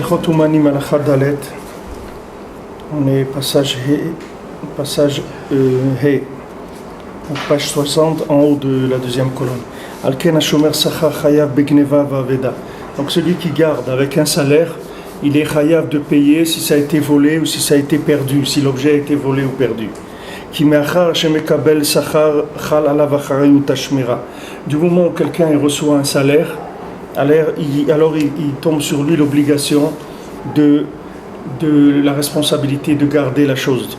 Sichot Umanim Halakha Dalet, on est passage He, donc page 60 en haut de la deuxième colonne. Alken Hashomer Sachar Chayav Begneva Vaveda. Donc celui qui garde avec un salaire, il est chayav de payer si ça a été volé ou si ça a été perdu, si l'objet a été volé ou perdu. Du moment où quelqu'un il reçoit un salaire, alors il tombe sur lui l'obligation de la responsabilité de garder la chose.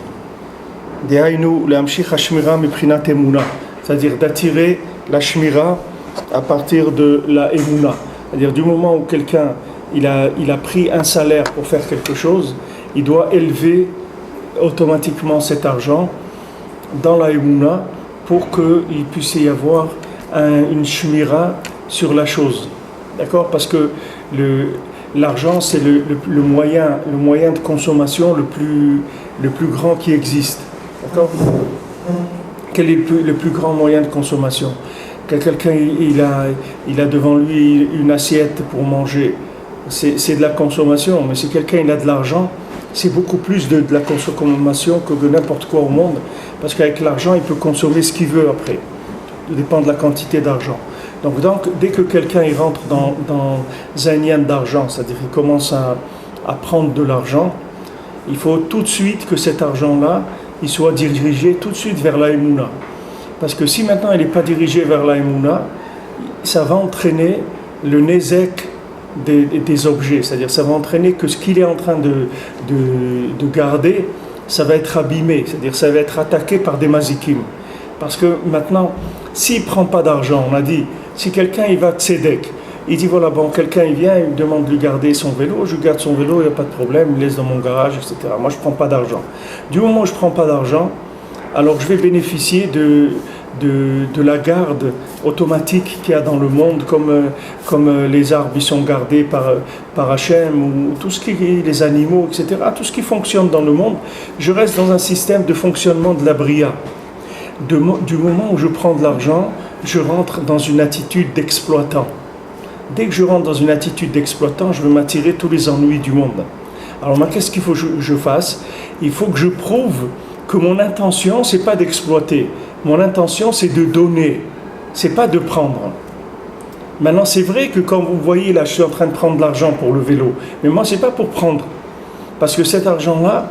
C'est-à-dire d'attirer la shmira à partir de la emuna. C'est-à-dire du moment où quelqu'un il a pris un salaire pour faire quelque chose, il doit élever automatiquement cet argent dans la emuna pour qu'il puisse y avoir une shmira sur la chose. D'accord ? Parce que l'argent c'est le moyen de consommation le plus grand qui existe. D'accord ? Quel est le plus grand moyen de consommation ? Quelqu'un il a devant lui une assiette pour manger, c'est de la consommation, mais si quelqu'un il a de l'argent, c'est beaucoup plus de la consommation que de n'importe quoi au monde, parce qu'avec l'argent il peut consommer ce qu'il veut après, ça dépend de la quantité d'argent. Donc dès que quelqu'un il rentre dans un yen d'argent, c'est-à-dire qu'il commence à prendre de l'argent, il faut tout de suite que cet argent-là il soit dirigé tout de suite vers la Emouna. Parce que si maintenant il n'est pas dirigé vers la Emouna, ça va entraîner le nezek des objets. C'est-à-dire ça va entraîner que ce qu'il est en train de garder, ça va être abîmé. C'est-à-dire ça va être attaqué par des mazikim. Parce que maintenant, s'il ne prend pas d'argent, on a dit, si quelqu'un il va tzedek, il dit voilà, bon, quelqu'un il vient, il me demande de lui garder son vélo, je garde son vélo, il n'y a pas de problème, il laisse dans mon garage, etc. Moi je ne prends pas d'argent. Du moment où je ne prends pas d'argent, alors je vais bénéficier de la garde automatique qu'il y a dans le monde, comme les arbres ils sont gardés par Hachem, ou tout ce qui est les animaux, etc. Tout ce qui fonctionne dans le monde, je reste dans un système de fonctionnement de la bria. Du moment où je prends de l'argent, je rentre dans une attitude d'exploitant. Dès que je rentre dans une attitude d'exploitant, je vais m'attirer tous les ennuis du monde. Alors moi, qu'est-ce qu'il faut que je fasse ? Il faut que je prouve que mon intention, c'est pas d'exploiter. Mon intention, c'est de donner. C'est pas de prendre. Maintenant, c'est vrai que quand vous voyez, là, je suis en train de prendre de l'argent pour le vélo. Mais moi, c'est pas pour prendre. Parce que cet argent-là,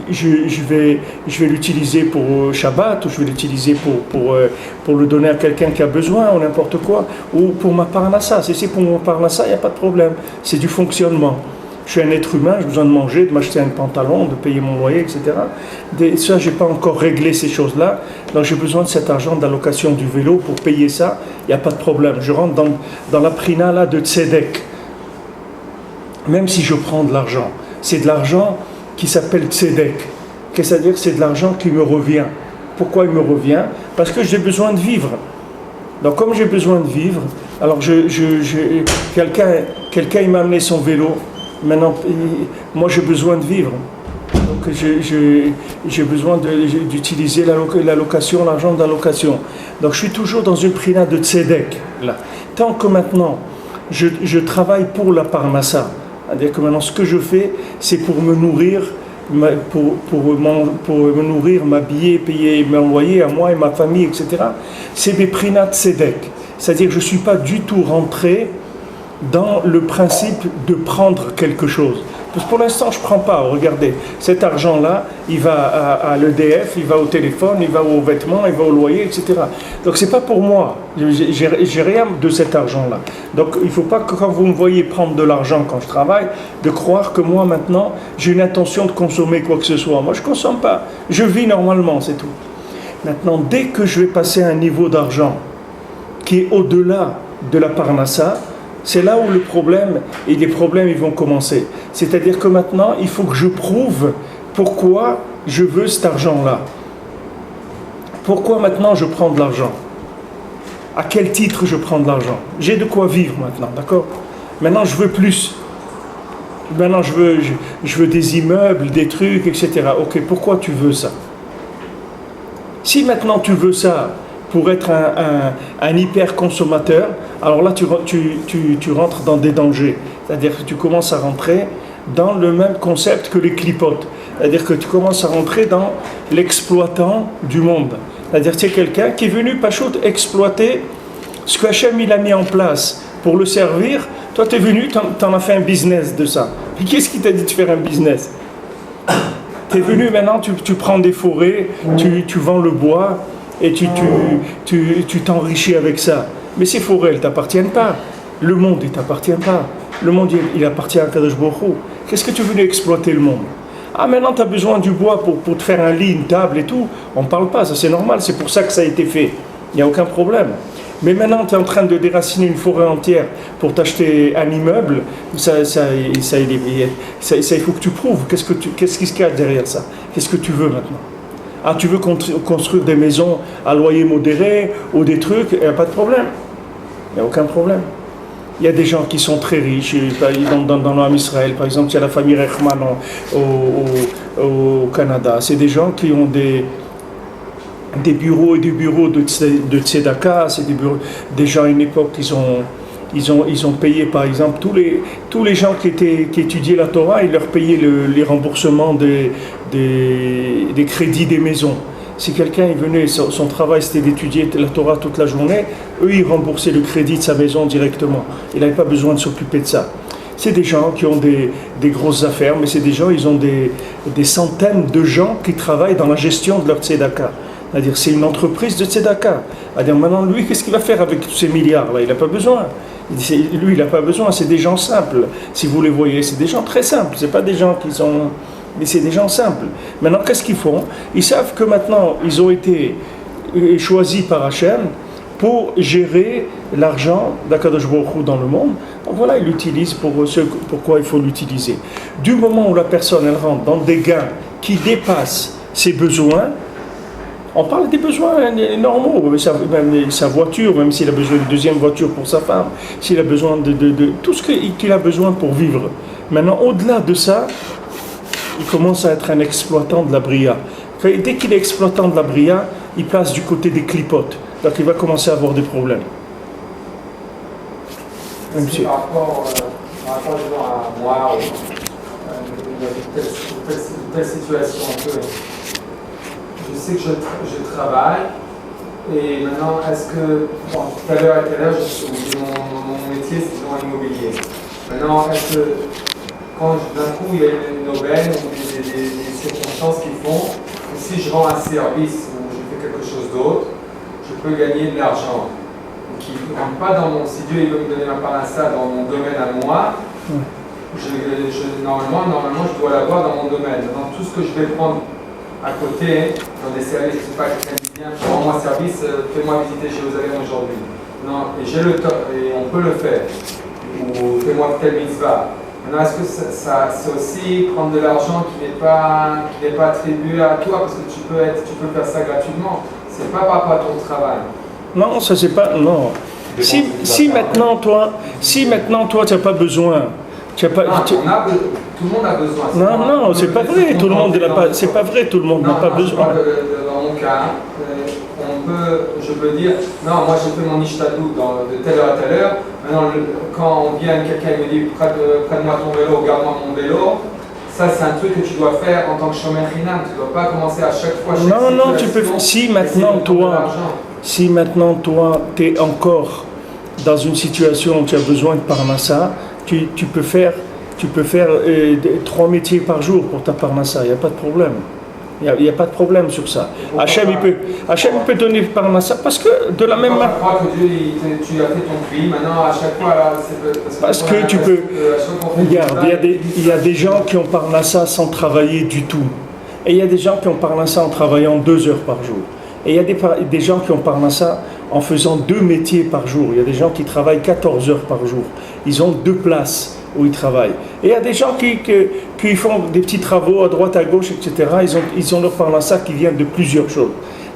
je vais l'utiliser pour Shabbat, ou je vais l'utiliser pour le donner à quelqu'un qui a besoin, ou n'importe quoi, ou pour ma parnassa. Si c'est pour ma parnassa, il n'y a pas de problème. C'est du fonctionnement. Je suis un être humain, j'ai besoin de manger, de m'acheter un pantalon, de payer mon loyer, etc. Ça, je n'ai pas encore réglé ces choses-là. Donc j'ai besoin de cet argent d'allocation du vélo pour payer ça. Il n'y a pas de problème. Je rentre dans la prina là, de tzedek. Même si je prends de l'argent. C'est de l'argent qui s'appelle tzedek. C'est-à-dire que c'est de l'argent qui me revient. Pourquoi il me revient ? Parce que j'ai besoin de vivre. Donc comme j'ai besoin de vivre, alors quelqu'un il m'a amené son vélo. Maintenant, moi j'ai besoin de vivre. Donc j'ai besoin d'utiliser l'allocation, l'argent d'allocation. Donc je suis toujours dans une prina de tzedek. Là. Tant que maintenant je travaille pour la parnassa, c'est-à-dire que maintenant ce que je fais, c'est pour me nourrir, pour me nourrir, m'habiller, payer mon loyer à moi et ma famille, etc. C'est des prinas tzedek. C'est-à-dire que je ne suis pas du tout rentré dans le principe de prendre quelque chose. Parce que pour l'instant, je ne prends pas. Regardez, cet argent-là, il va à l'EDF, il va au téléphone, il va aux vêtements, il va au loyer, etc. Donc, ce n'est pas pour moi. J'ai rien de cet argent-là. Donc, il ne faut pas que quand vous me voyez prendre de l'argent quand je travaille, de croire que moi, maintenant, j'ai une intention de consommer quoi que ce soit. Moi, je ne consomme pas. Je vis normalement, c'est tout. Maintenant, dès que je vais passer à un niveau d'argent qui est au-delà de la parnassa, c'est là où le problème, et les problèmes ils vont commencer. C'est-à-dire que maintenant, il faut que je prouve pourquoi je veux cet argent-là. Pourquoi maintenant je prends de l'argent ? À quel titre je prends de l'argent ? J'ai de quoi vivre maintenant, d'accord ? Maintenant, je veux plus. Maintenant, je veux des immeubles, des trucs, etc. Ok, pourquoi tu veux ça ? Si maintenant tu veux ça pour être un hyper consommateur, alors là tu rentres dans des dangers. C'est-à-dire que tu commences à rentrer dans le même concept que les clipotes. C'est-à-dire que tu commences à rentrer dans l'exploitant du monde. C'est-à-dire que c'est quelqu'un qui est venu, Pachout, exploiter ce que Hachem il a mis en place pour le servir. Toi, tu es venu, tu en as fait un business de ça. Puis qu'est-ce qui t'a dit de faire un business? Tu es venu, maintenant, tu prends des forêts, tu vends le bois et tu t'enrichis avec ça. Mais ces forêts, elles ne t'appartiennent pas. Le monde, il ne t'appartient pas. Le monde, il appartient à Kadosh Baruch Hu. Qu'est-ce que tu es venu exploiter le monde? Ah, maintenant, tu as besoin du bois pour te faire un lit, une table et tout. On ne parle pas, ça c'est normal, c'est pour ça que ça a été fait. Il n'y a aucun problème. Mais maintenant, tu es en train de déraciner une forêt entière pour t'acheter un immeuble. Il faut que tu prouves. Qu'est-ce qu'il y a derrière ça? Qu'est-ce que tu veux maintenant? Ah, tu veux construire des maisons à loyer modéré ou des trucs? Il n'y a pas de problème. Il n'y a aucun problème. Il y a des gens qui sont très riches, dans l'Am Israël, par exemple, il y a la famille Reichmann au Canada. C'est des gens qui ont des bureaux et des bureaux de tzedaka. C'est des gens à une époque, ils ont payé, par exemple, tous les gens qui étudiaient la Torah, ils leur payaient les remboursements des crédits des maisons. Si quelqu'un venait, son travail c'était d'étudier la Torah toute la journée, eux ils remboursaient le crédit de sa maison directement. Il n'avait pas besoin de s'occuper de ça. C'est des gens qui ont des grosses affaires, mais c'est des gens, ils ont des centaines de gens qui travaillent dans la gestion de leur tzedaka. C'est-à-dire c'est une entreprise de tzedaka. C'est-à-dire maintenant lui, qu'est-ce qu'il va faire avec tous ces milliards là? Il n'a pas besoin. Lui, il n'a pas besoin. C'est des gens simples. Si vous les voyez, c'est des gens très simples. C'est pas des gens qui sont... Mais c'est des gens simples. Maintenant, qu'est-ce qu'ils font? Ils savent que maintenant, ils ont été choisis par Hachem pour gérer l'argent d'Akadosh Baruch Hu dans le monde. Donc voilà, ils l'utilisent pour ce pourquoi il faut l'utiliser. Du moment où la personne, elle rentre dans des gains qui dépassent ses besoins, on parle des besoins normaux, même sa voiture, même s'il a besoin d'une deuxième voiture pour sa femme, s'il a besoin de tout ce qu'il a besoin pour vivre. Maintenant, au-delà de ça, il commence à être un exploitant de la bria. Dès qu'il est exploitant de la bria, il passe du côté des clipotes. Donc il va commencer à avoir des problèmes. Par rapport à moi, telle situation un peu, je sais que je travaille, et maintenant, est-ce que, bon, tout à l'heure, mon métier c'est dans l'immobilier. Maintenant, est-ce que quand d'un coup il y a une aubaine ou des circonstances qui font que si je rends un service ou je fais quelque chose d'autre, je peux gagner de l'argent. Qui ne rentre pas dans mon... Si Dieu il veut me donner ma parnassa dans mon domaine à moi, normalement je dois l'avoir dans mon domaine. Dans tout ce que je vais prendre à côté, dans des services, je ne sais pas, quelqu'un dit bien, rends-moi service, fais-moi visiter Jérusalem aujourd'hui. Non, et j'ai le temps, et on peut le faire. Ou fais-moi telle mitzvah. Maintenant, est-ce que ça c'est aussi prendre de l'argent qui n'est pas attribué à toi, parce que tu peux faire ça gratuitement. C'est pas par rapport à ton travail. Non, ça c'est pas. Non. Si maintenant toi tu n'as pas besoin. Tout le monde a besoin. Non, c'est pas vrai. Tout le monde n'a pas. C'est pas vrai. Tout le monde n'a pas besoin. Dans mon cas, je peux dire, non, moi j'ai fait mon ishtadlout de telle heure à telle heure. Maintenant, quand on vient, quelqu'un me dit, prête-moi ton vélo, garde-moi mon vélo. Ça, c'est un truc que tu dois faire en tant que shomer chinam. Tu ne dois pas commencer à chaque fois. Non, tu peux. Si maintenant toi, tu es encore dans une situation où tu as besoin de parnassa, tu peux faire 3 métiers par jour pour ta parnassa. Il n'y a pas de problème. Il n'y a pas de problème sur ça. Hachem il peut donner parnassa parce que de la même manière. Je crois que Dieu, tu as fait ton prix. Maintenant, à chaque fois, là, parce que tu peux. Regarde, il y a des gens qui ont parnassa sans travailler du tout. Et il y a des gens qui ont parnassa en travaillant 2 heures par jour. Et il y a des gens qui ont parnassa en faisant 2 métiers par jour. Il y a des gens qui travaillent 14 heures par jour. Ils ont 2 places où ils travaillent. Et il y a des gens qui font des petits travaux à droite, à gauche, etc. Ils ont leur parnassa qui vient de plusieurs choses.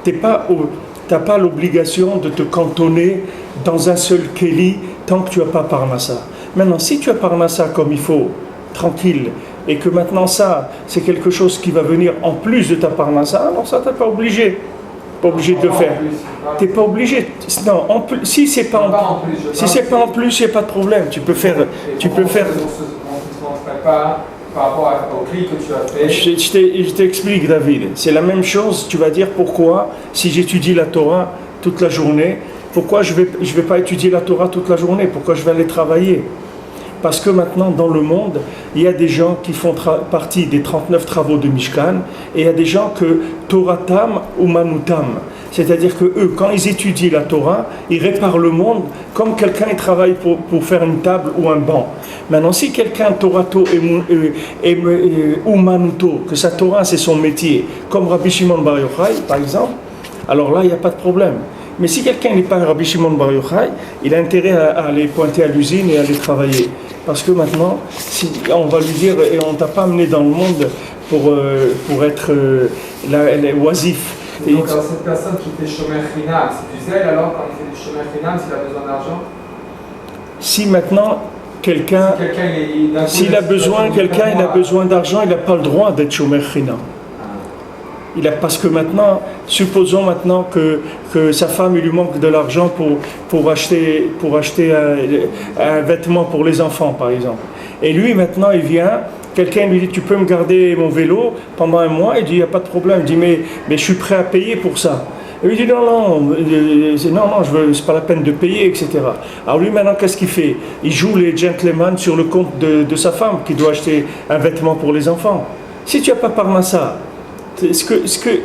Tu n'as pas l'obligation de te cantonner dans un seul kéli tant que tu n'as pas parnassa. Maintenant, si tu as parnassa comme il faut, tranquille, et que maintenant ça, c'est quelque chose qui va venir en plus de ta parnassa, alors ça, tu n'es pas obligé. Pas obligé de le faire. Tu n'es pas obligé. Non, si c'est pas en plus, il n'y a pas de problème. Tu peux faire. On ne se tromperait pas par rapport au cri que tu as fait. Je t'explique, David. C'est la même chose. Tu vas dire pourquoi, si j'étudie la Torah toute la journée, pourquoi je vais pas étudier la Torah toute la journée? Pourquoi je vais aller travailler? Parce que maintenant, dans le monde, il y a des gens qui font partie des 39 travaux de Mishkan, et il y a des gens que Toratam ou Manutam. C'est-à-dire que eux, quand ils étudient la Torah, ils réparent le monde comme quelqu'un qui travaille pour faire une table ou un banc. Maintenant, si quelqu'un Torato ou Manuto, que sa Torah c'est son métier, comme Rabbi Shimon Bar Yochai, par exemple, alors là, il n'y a pas de problème. Mais si quelqu'un n'est pas Rabbi Shimon Bar Yochai, il a intérêt à aller pointer à l'usine et à aller travailler. Parce que maintenant, si on va lui dire, et on ne t'a pas amené dans le monde pour être oisif. Et donc, alors, cette personne qui fait Shomer Chinam, c'est du zèle alors quand il fait du Shomer Chinam, s'il a besoin d'argent? Si maintenant, quelqu'un, s'il a besoin d'argent, il n'a pas le droit d'être Shomer Chinam. Parce que maintenant, supposons maintenant que sa femme il lui manque de l'argent pour acheter un vêtement pour les enfants, par exemple. Et lui, maintenant, il vient, quelqu'un lui dit, tu peux me garder mon vélo pendant un mois? Il dit, il n'y a pas de problème. Il dit, mais je suis prêt à payer pour ça. Et lui dit, non, c'est pas la peine de payer, etc. Alors lui, maintenant, qu'est-ce qu'il fait? Il joue les gentlemen sur le compte de sa femme qui doit acheter un vêtement pour les enfants. Si tu n'as pas Parnassa,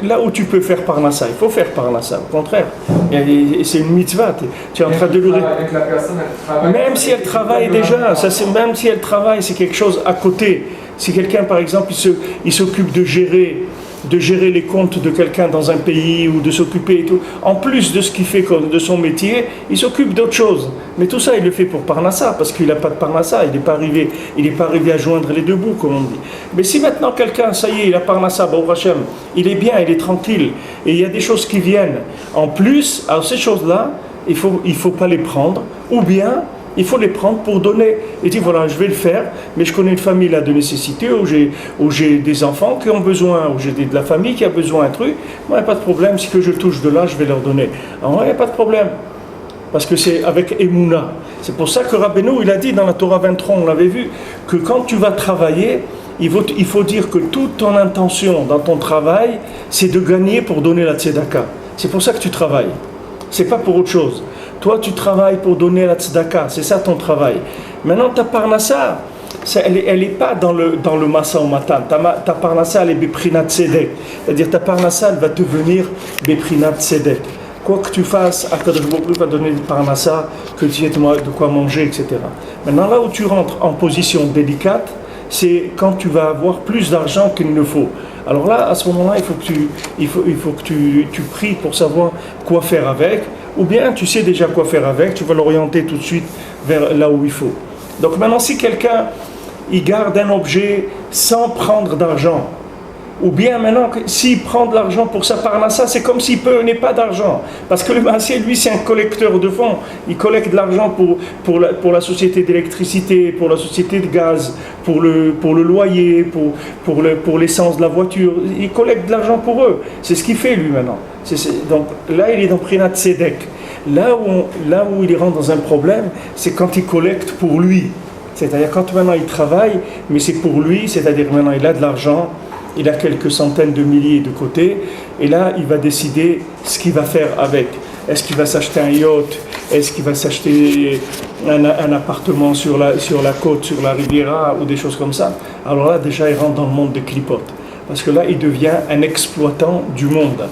là où tu peux faire Parnassa, il faut faire Parnassa, au contraire. C'est une mitzvah. Tu es en train de lui. Avec la personne, elle travaille. Même si elle travaille déjà, même si elle travaille, c'est quelque chose à côté. Si quelqu'un, par exemple, il s'occupe de gérer les comptes de quelqu'un dans un pays ou de s'occuper et tout, en plus de ce qu'il fait de son métier, il s'occupe d'autre chose. Mais tout ça, il le fait pour Parnassa, parce qu'il n'a pas de Parnassa, il n'est pas arrivé à joindre les deux bouts, comme on dit. Mais si maintenant quelqu'un, ça y est, il a Parnassa, Baruch Hashem, il est bien, il est tranquille, et il y a des choses qui viennent en plus, alors ces choses-là, il faut pas les prendre, ou bien il faut les prendre pour donner. Et dire voilà, je vais le faire, mais je connais une famille là de nécessité, où j'ai des enfants qui ont besoin, où j'ai de la famille qui a besoin d'un truc. Moi, il n'y a pas de problème, si que je touche de là, je vais leur donner. Alors, il n'y a pas de problème. Parce que c'est avec Emouna. C'est pour ça que Rabbeinu, il a dit dans la Torah 23, on l'avait vu, que quand tu vas travailler, il faut dire que toute ton intention dans ton travail, c'est de gagner pour donner la tzedaka. C'est pour ça que tu travailles. C'est pas pour autre chose. Toi, tu travailles pour donner la tzedaka, c'est ça ton travail. Maintenant, ta parnassa, elle n'est pas dans le massa ou matan. Ta parnassa, elle est beprinat tzedek. C'est-à-dire, ta parnassa, elle va devenir beprinat tzedek. Quoi que tu fasses, Akadosh Baruch Hu va donner une parnassa, que tu aies de quoi manger, etc. Maintenant, là où tu rentres en position délicate, c'est quand tu vas avoir plus d'argent qu'il ne faut. Alors là, à ce moment-là, il faut que tu pries pour savoir quoi faire avec, ou bien tu sais déjà quoi faire avec, tu vas l'orienter tout de suite vers là où il faut. Donc maintenant, si quelqu'un il garde un objet sans prendre d'argent, ou bien maintenant, s'il prend de l'argent pour sa parnassa, c'est comme s'il n'est pas d'argent. Parce que le massier, lui, c'est un collecteur de fonds. Il collecte de l'argent pour la société d'électricité, pour la société de gaz, pour le loyer, pour l'essence de la voiture. Il collecte de l'argent pour eux. C'est ce qu'il fait, lui, maintenant. Donc là, il est dans Prinat Tzedek. Là où il rentre dans un problème, c'est quand il collecte pour lui. C'est-à-dire quand maintenant il travaille, mais c'est pour lui, c'est-à-dire maintenant il a de l'argent, il a quelques centaines de milliers de côté, et là, il va décider ce qu'il va faire avec. Est-ce qu'il va s'acheter un yacht? Est-ce qu'il va s'acheter un appartement sur la côte, sur la Riviera, ou des choses comme ça? Alors là, déjà, il rentre dans le monde des clipotes. Parce que là, il devient un exploitant du monde.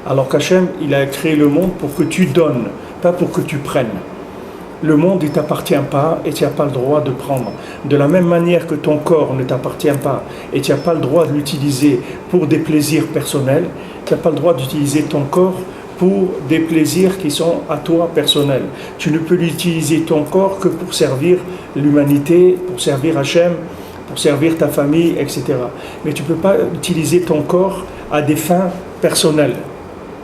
Alors qu'Hachem, il a créé le monde pour que tu donnes, pas pour que tu prennes. Le monde ne t'appartient pas et tu n'as pas le droit de prendre. De la même manière que ton corps ne t'appartient pas et tu n'as pas le droit de l'utiliser pour des plaisirs personnels, tu n'as pas le droit d'utiliser ton corps pour des plaisirs qui sont à toi personnels. Tu ne peux l'utiliser ton corps que pour servir l'humanité, pour servir Hachem, pour servir ta famille, etc. Mais tu ne peux pas utiliser ton corps à des fins personnelles.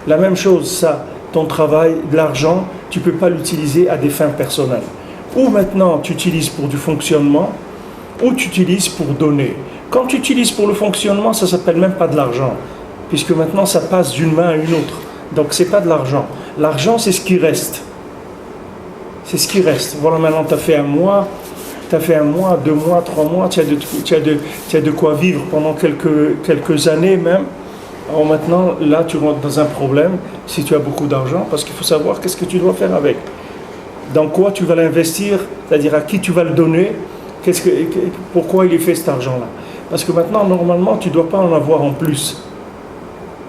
La même chose, ça. Ton travail, de l'argent, tu ne peux pas l'utiliser à des fins personnelles. Ou maintenant tu utilises pour du fonctionnement, ou tu utilises pour donner. Quand tu utilises pour le fonctionnement, ça ne s'appelle même pas de l'argent, puisque maintenant ça passe d'une main à une autre. Donc ce n'est pas de l'argent. L'argent, c'est ce qui reste. C'est ce qui reste. Voilà, maintenant tu as fait un mois, tu as fait 1 mois, 2 mois, 3 mois, tu as de quoi vivre pendant quelques années même. Alors maintenant, là, tu rentres dans un problème si tu as beaucoup d'argent, parce qu'il faut savoir qu'est-ce que tu dois faire avec. Dans quoi tu vas l'investir, c'est-à-dire à qui tu vas le donner, pourquoi il est fait cet argent-là. Parce que maintenant, normalement, tu ne dois pas en avoir en plus.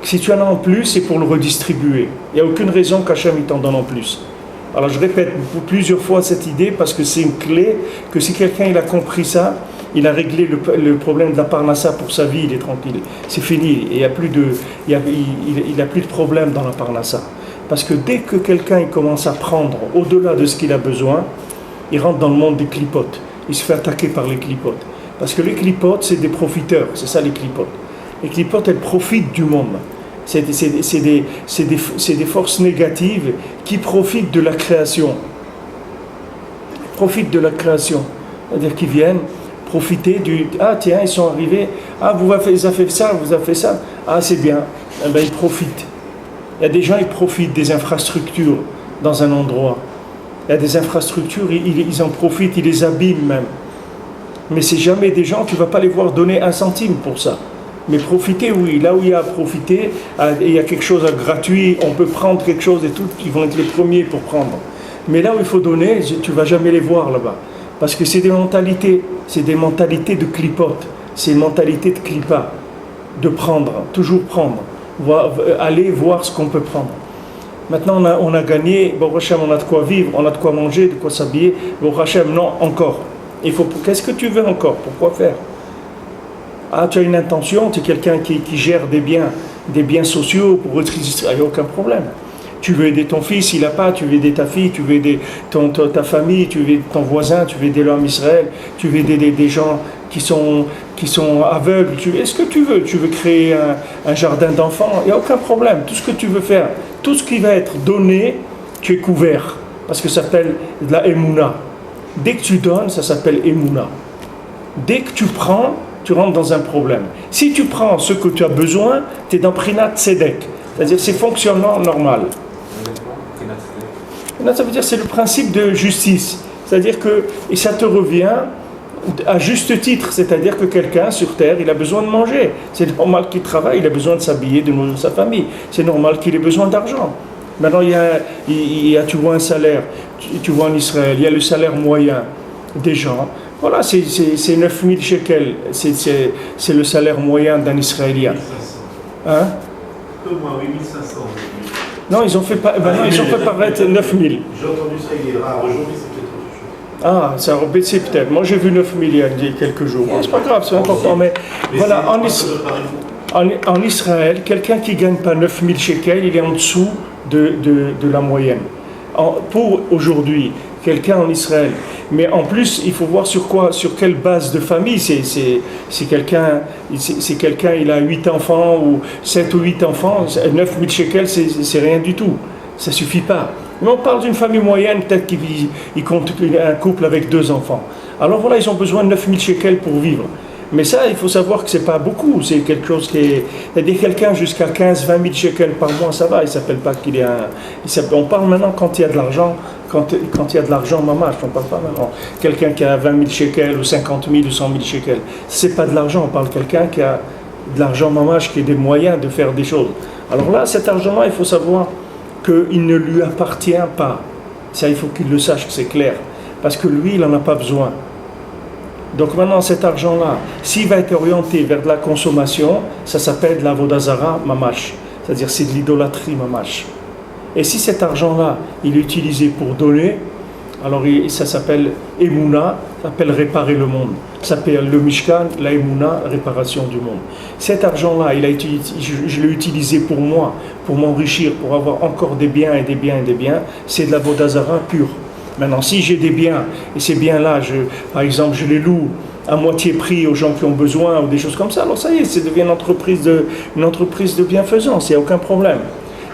Si tu en as en plus, c'est pour le redistribuer. Il n'y a aucune raison qu'Hachem il t'en donne en plus. Alors je répète plusieurs fois cette idée parce que c'est une clé, que si quelqu'un il a compris ça, il a réglé le problème de la parnassa pour sa vie, il est tranquille. C'est fini, il n'y a plus de problème dans la parnassa. Parce que dès que quelqu'un il commence à prendre au-delà de ce qu'il a besoin, il rentre dans le monde des clipotes. Il se fait attaquer par les clipotes. Parce que les clipotes, c'est des profiteurs, c'est ça les clipotes. Les clipotes, elles profitent du monde. C'est des forces négatives qui profitent de la création. Profitent de la création. C'est-à-dire qu'ils viennent profiter du... Ah tiens, ils sont arrivés. Ah, vous avez fait ça, vous avez fait ça. Ah, c'est bien. Eh bien, ils profitent. Il y a des gens, ils profitent des infrastructures dans un endroit. Il y a des infrastructures, ils en profitent, ils les abîment même. Mais c'est jamais des gens, tu ne vas pas les voir donner 1 centime pour ça. Mais profiter, oui. Là où il y a à profiter, il y a quelque chose de gratuit, on peut prendre quelque chose et tout, ils vont être les premiers pour prendre. Mais là où il faut donner, tu ne vas jamais les voir là-bas. Parce que c'est des mentalités de clipote, c'est une mentalité de clipa, de prendre, toujours prendre, aller voir ce qu'on peut prendre. Maintenant on a gagné, bon Hachem, on a de quoi vivre, on a de quoi manger, de quoi s'habiller, bon Hachem, non, encore. Qu'est-ce que tu veux encore? Pourquoi faire? Ah, tu as une intention, tu es quelqu'un qui gère des biens sociaux pour redistribuer, il n'y a aucun problème. Tu veux aider ton fils, il n'a pas, tu veux aider ta fille, tu veux aider ta famille, tu veux aider ton voisin, tu veux aider l'homme Israël, tu veux aider des gens qui sont aveugles, est-ce que tu veux créer un jardin d'enfants, il n'y a aucun problème, tout ce que tu veux faire, tout ce qui va être donné, tu es couvert, parce que ça s'appelle de la Emouna. Dès que tu donnes, ça s'appelle Emouna. Dès que tu prends, tu rentres dans un problème. Si tu prends ce que tu as besoin, tu es dans Prinat Tzedek, c'est-à-dire c'est fonctionnement normal. Ça veut dire c'est le principe de justice, c'est-à-dire que et ça te revient à juste titre, c'est-à-dire que quelqu'un sur terre il a besoin de manger, c'est normal qu'il travaille, il a besoin de s'habiller, de nourrir sa famille, c'est normal qu'il ait besoin d'argent. Maintenant tu vois un salaire, tu vois en Israël, il y a le salaire moyen des gens, voilà, c'est 9000 shekels, c'est le salaire moyen d'un Israélien. Hein? Peu moins, 8500. Non, ils ont fait paraître 9000. J'ai entendu ça, il est rare. Aujourd'hui, c'est peut-être autre chose. Ah, ça a baissé peut-être. Moi, j'ai vu 9000 il y a quelques jours. Bon, c'est pas grave, c'est important. Mais voilà, en Israël, quelqu'un qui ne gagne pas 9000 shekels, il est en dessous de la moyenne. Pour aujourd'hui, quelqu'un en Israël. Mais en plus, il faut voir sur quelle base de famille. C'est quelqu'un, il a 8 enfants ou 7 ou 8 enfants, 9000 shekels, c'est rien du tout. Ça ne suffit pas. Mais on parle d'une famille moyenne, peut-être qu'il compte un couple avec 2 enfants. Alors voilà, ils ont besoin de 9000 shekels pour vivre. Mais ça, il faut savoir que ce n'est pas beaucoup. C'est quelque chose qui est... Il y a quelqu'un jusqu'à 15-20 000 shekels par mois, ça va. Il ne s'appelle pas qu'il est un... On parle maintenant quand il y a de l'argent, quand il y a de l'argent mamash, on ne parle pas maintenant. Quelqu'un qui a 20 000 shekels ou 50 000 ou 100 000 shekels. Ce n'est pas de l'argent, on parle de quelqu'un qui a de l'argent mamash, qui a des moyens de faire des choses. Alors là, cet argent-là, il faut savoir qu'il ne lui appartient pas. Ça, il faut qu'il le sache, que c'est clair. Parce que lui, il n'en a pas besoin. Donc maintenant, cet argent-là, s'il va être orienté vers de la consommation, ça s'appelle de l'avodah zara mamash. C'est-à-dire c'est de l'idolâtrie mamash. Et si cet argent-là, il est utilisé pour donner, alors ça s'appelle Emouna, ça s'appelle réparer le monde. Ça s'appelle le Mishkan, la Emouna, réparation du monde. Cet argent-là, je l'ai utilisé pour moi, pour m'enrichir, pour avoir encore des biens et des biens et des biens, c'est de l'avodah zara pure. Maintenant, si j'ai des biens, et ces biens-là, par exemple, je les loue à moitié prix aux gens qui ont besoin, ou des choses comme ça, alors ça y est, ça devient une entreprise de bienfaisance, il n'y a aucun problème.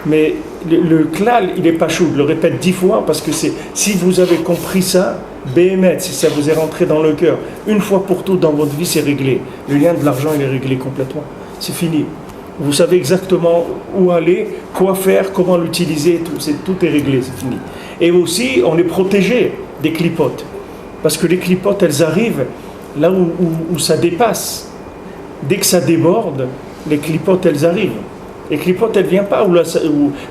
Mais le klal, il n'est pas chou, je le répète 10 fois, parce que si vous avez compris ça, béhémet, si ça vous est rentré dans le cœur, une fois pour toutes dans votre vie, c'est réglé. Le lien de l'argent, il est réglé complètement. C'est fini. Vous savez exactement où aller, quoi faire, comment l'utiliser, tout est réglé, c'est fini. Et aussi, on est protégé des clipotes. Parce que les clipotes, elles arrivent là où ça dépasse. Dès que ça déborde, les clipotes, elles arrivent. Les clipotes, elles ne viennent pas où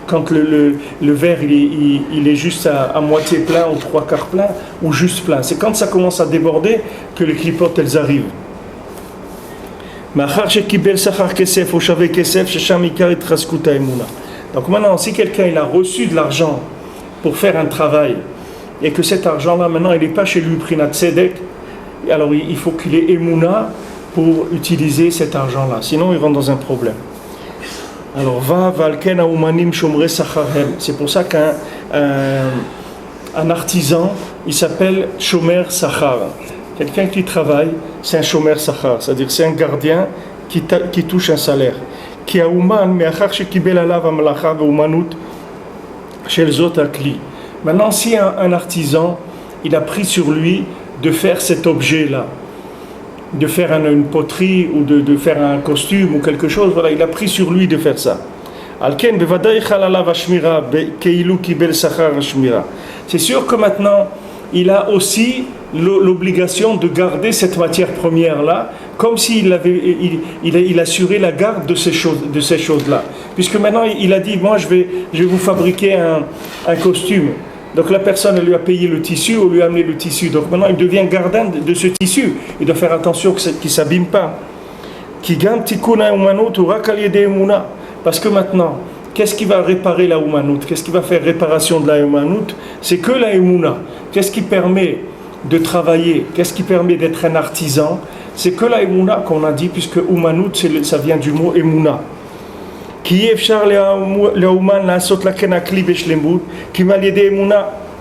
quand le verre il est juste à moitié plein ou 3/4 plein ou juste plein. C'est quand ça commence à déborder que les clipotes, elles arrivent. Donc maintenant, si quelqu'un il a reçu de l'argent pour faire un travail et que cet argent-là, maintenant, il n'est pas chez lui, Prinat Tzedek, alors il faut qu'il ait Emouna pour utiliser cet argent-là. Sinon, il rentre dans un problème. Alors, c'est pour ça qu'un artisan, il s'appelle Shomer Sachar. Quelqu'un qui travaille, c'est un Shomer Sachar, c'est-à-dire c'est un gardien qui touche un salaire. Maintenant, si un artisan, il a pris sur lui de faire cet objet-là, de faire une poterie ou de faire un costume ou quelque chose, voilà, il a pris sur lui de faire ça. C'est sûr que maintenant, il a aussi l'obligation de garder cette matière première-là, comme s'il il assurait la garde de ces choses-là. Puisque maintenant, il a dit, moi, je vais vous fabriquer un costume. Donc la personne, elle lui a payé le tissu ou lui a amené le tissu. Donc maintenant, il devient gardien de ce tissu. Il doit faire attention qu'il ne s'abîme pas. Parce que maintenant, qu'est-ce qui va réparer la Oumanut? Qu'est-ce qui va faire réparation de la Oumanut? C'est que la Emouna. Qu'est-ce qui permet de travailler? Qu'est-ce qui permet d'être un artisan? C'est que la Emouna qu'on a dit, puisque Oumanut, ça vient du mot Emouna. Qui est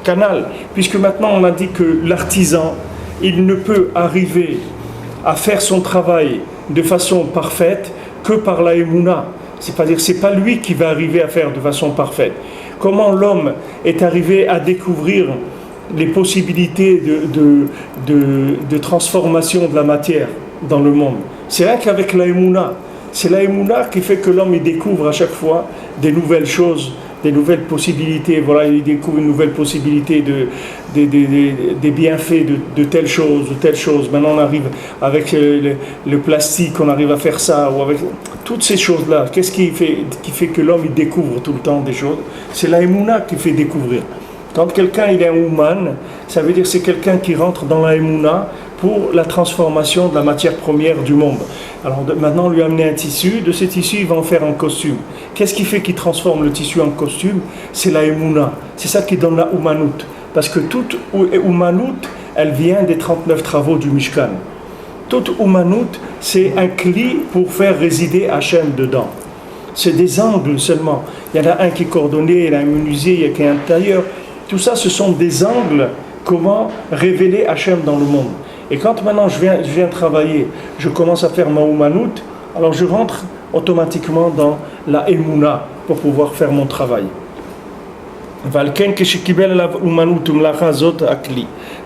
canal, puisque maintenant on a dit que l'artisan, il ne peut arriver à faire son travail de façon parfaite que par la Emouna. C'est-à-dire c'est pas lui qui va arriver à faire de façon parfaite. Comment l'homme est arrivé à découvrir les possibilités de transformation de la matière dans le monde? C'est rien qu'avec la Emouna. C'est la Emouna qui fait que l'homme il découvre à chaque fois des nouvelles choses, des nouvelles possibilités. Voilà, il découvre une nouvelle possibilité des bienfaits de telle chose, de telle chose. Maintenant on arrive avec le plastique, on arrive à faire ça, ou avec toutes ces choses-là. Qu'est-ce qui fait que l'homme il découvre tout le temps des choses? C'est la Emouna qui fait découvrir. Quand quelqu'un il est un Ouman, ça veut dire que c'est quelqu'un qui rentre dans la Emouna pour la transformation de la matière première du monde. Alors maintenant, on lui a amené un tissu, de ce tissu, il va en faire un costume. Qu'est-ce qui fait qu'il transforme le tissu en costume? C'est la Emouna. C'est ça qui donne la Oumanut. Parce que toute Oumanut, elle vient des 39 travaux du Mishkan. Toute Oumanut, c'est un cli pour faire résider Hachem dedans. C'est des angles seulement. Il y en a un qui est coordonné, il y en a un menuisier, il y a qui est un tailleur. Tout ça, ce sont des angles, comment révéler Hachem dans le monde. Et quand maintenant je viens travailler, je commence à faire ma Oumanut, alors je rentre automatiquement dans la Emouna pour pouvoir faire mon travail.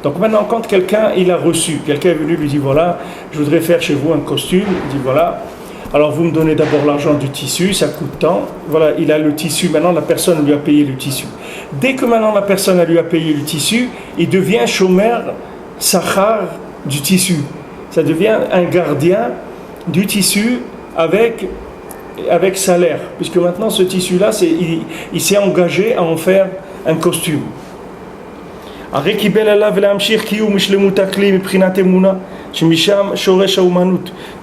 Donc maintenant quand quelqu'un il a reçu, quelqu'un est venu lui dit voilà, je voudrais faire chez vous un costume, il dit voilà, alors vous me donnez d'abord l'argent du tissu, ça coûte tant, voilà, il a le tissu, maintenant la personne lui a payé le tissu. Dès que maintenant la personne lui a payé le tissu, il devient Shomer Sachar du tissu. Ça devient un gardien du tissu avec salaire. Puisque maintenant ce tissu-là, il s'est engagé à en faire un costume.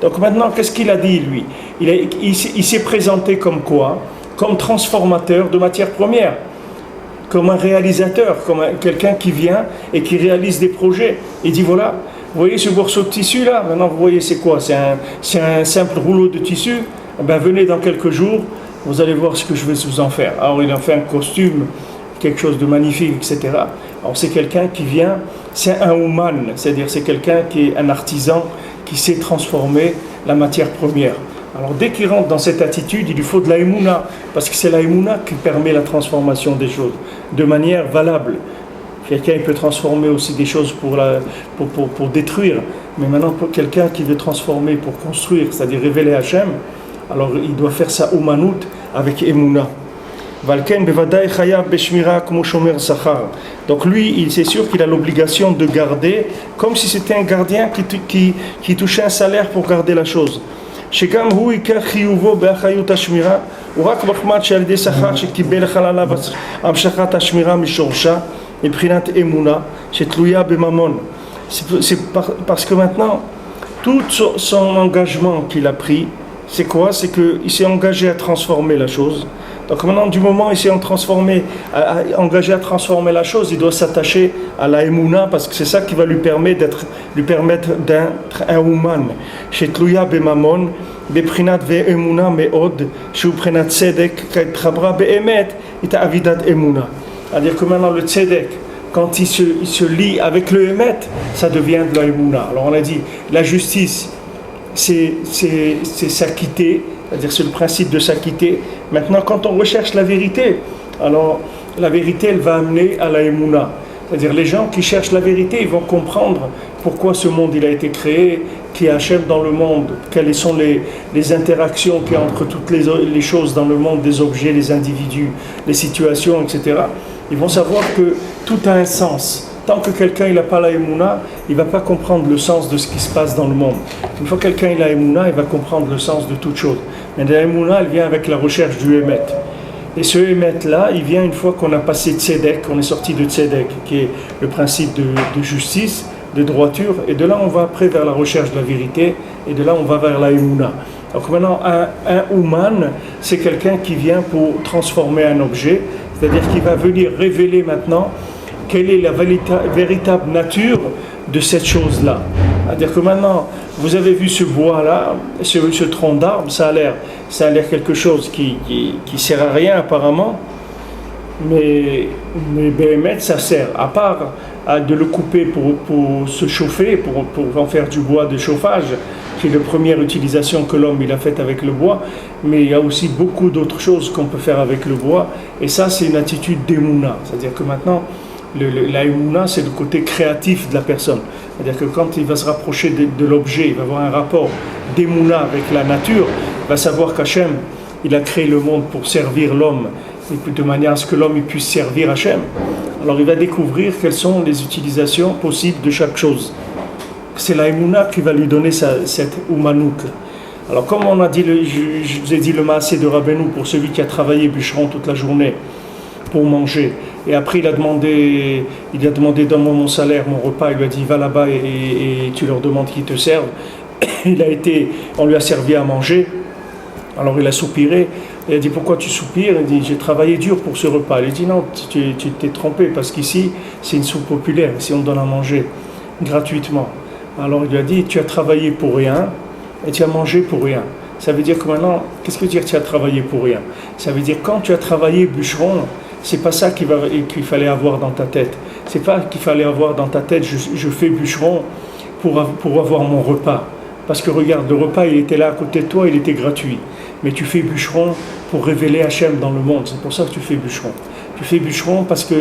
Donc maintenant, qu'est-ce qu'il a dit lui? Il s'est présenté comme quoi? Comme transformateur de matière première. Comme un réalisateur, comme quelqu'un qui vient et qui réalise des projets. Il dit voilà, vous voyez ce morceau de tissu là, maintenant vous voyez c'est quoi? C'est un simple rouleau de tissu. Eh bien, venez dans quelques jours, vous allez voir ce que je vais vous en faire. Alors il en fait un costume, quelque chose de magnifique, etc. Alors c'est quelqu'un qui vient, c'est un Ouman, c'est-à-dire c'est quelqu'un qui est un artisan qui sait transformer la matière première. Alors dès qu'il rentre dans cette attitude, il lui faut de la Emouna, parce que c'est la Emouna qui permet la transformation des choses de manière valable. Quelqu'un il peut transformer aussi des choses pour détruire, mais maintenant pour quelqu'un qui veut transformer pour construire, c'est-à-dire révéler Hachem, alors il doit faire ça Oumanut avec Emouna. Valken bevadai chayav beshmira como shomer sachar. Donc lui, c'est sûr qu'il a l'obligation de garder, comme si c'était un gardien qui touchait un salaire pour garder la chose. שגם הוא עיקר חיובו באחריות השמירה, הוא רק מחמד שעל ידי שכר שקיבל חללה המשכת השמירה משורשה, מבחינת אמונה, שתלויה בממון. C'est parce que maintenant, tout son engagement qu'il a pris, c'est quoi? C'est qu'il s'est engagé à transformer la chose. Donc maintenant, du moment où il s'est engagé à transformer la chose, il doit s'attacher à la Emouna, parce que c'est ça qui va lui permettre d'être un Ouman. Chez Tlouya Bemamon, Beprinat Ve'emuna Me'od, chez Uprenat Tzedek, Kaitrabra Be'emet, Ita Avidat Emouna. C'est-à-dire que maintenant, le Tzedek, quand il se lie avec le Emet, ça devient de la Emouna. Alors on a dit, la justice, c'est s'acquitter, c'est-à-dire c'est le principe de s'acquitter. Maintenant, quand on recherche la vérité, alors la vérité, elle va amener à la Emouna. C'est-à-dire les gens qui cherchent la vérité, ils vont comprendre pourquoi ce monde il a été créé, qui est Hachem dans le monde, quelles sont les interactions qu'il y a entre toutes les choses dans le monde, des objets, les individus, les situations, etc. Ils vont savoir que tout a un sens. Tant que quelqu'un n'a pas la Emouna, il ne va pas comprendre le sens de ce qui se passe dans le monde. Une fois que quelqu'un a la Emouna, il va comprendre le sens de toute chose. Mais la Emouna, elle vient avec la recherche du Emet. Et ce Emet-là, il vient une fois qu'on a passé Tzedek, qu'on est sorti de Tzedek, qui est le principe de justice, de droiture. Et de là, on va après vers la recherche de la vérité. Et de là, on va vers la Emouna. Donc maintenant, un Ouman, c'est quelqu'un qui vient pour transformer un objet. C'est-à-dire qu'il va venir révéler maintenant quelle est la véritable nature de cette chose-là. C'est-à-dire que maintenant, vous avez vu ce bois-là, ce tronc d'arbre, ça a l'air quelque chose qui sert à rien apparemment, mais Béhémet, ça sert, à part de le couper pour se chauffer, pour en faire du bois de chauffage, qui est la première utilisation que l'homme il a faite avec le bois, mais il y a aussi beaucoup d'autres choses qu'on peut faire avec le bois, et ça c'est une attitude d'Emouna, c'est-à-dire que maintenant, la Emouna, c'est le côté créatif de la personne. C'est-à-dire que quand il va se rapprocher de l'objet, il va avoir un rapport d'Emouna avec la nature, il va savoir qu'Hachem, il a créé le monde pour servir l'homme, et de manière à ce que l'homme il puisse servir Hachem. Alors il va découvrir quelles sont les utilisations possibles de chaque chose. C'est la Emouna qui va lui donner cette Oumanouk. Alors comme on a dit, je vous ai dit le maasé de Rabbeinu pour celui qui a travaillé bûcheron toute la journée pour manger. Et après il a demandé donne-moi mon salaire, mon repas. Il lui a dit va là-bas et tu leur demandes qu'ils te servent. On lui a servi à manger. Alors il a soupiré. Il a dit pourquoi tu soupires? Il dit j'ai travaillé dur pour ce repas. Il a dit non, tu t'es trompé parce qu'ici c'est une soupe populaire. Ici on donne à manger gratuitement. Alors il lui a dit tu as travaillé pour rien et tu as mangé pour rien. Ça veut dire que maintenant, qu'est-ce que dire tu as travaillé pour rien? Ça veut dire quand tu as travaillé bûcheron, c'est pas ça qu'il fallait avoir dans ta tête. C'est pas qu'il fallait avoir dans ta tête je fais bûcheron pour avoir mon repas. Parce que regarde, le repas il était là à côté de toi, il était gratuit. Mais tu fais bûcheron pour révéler Hachem dans le monde. C'est pour ça que tu fais bûcheron. Tu fais bûcheron parce que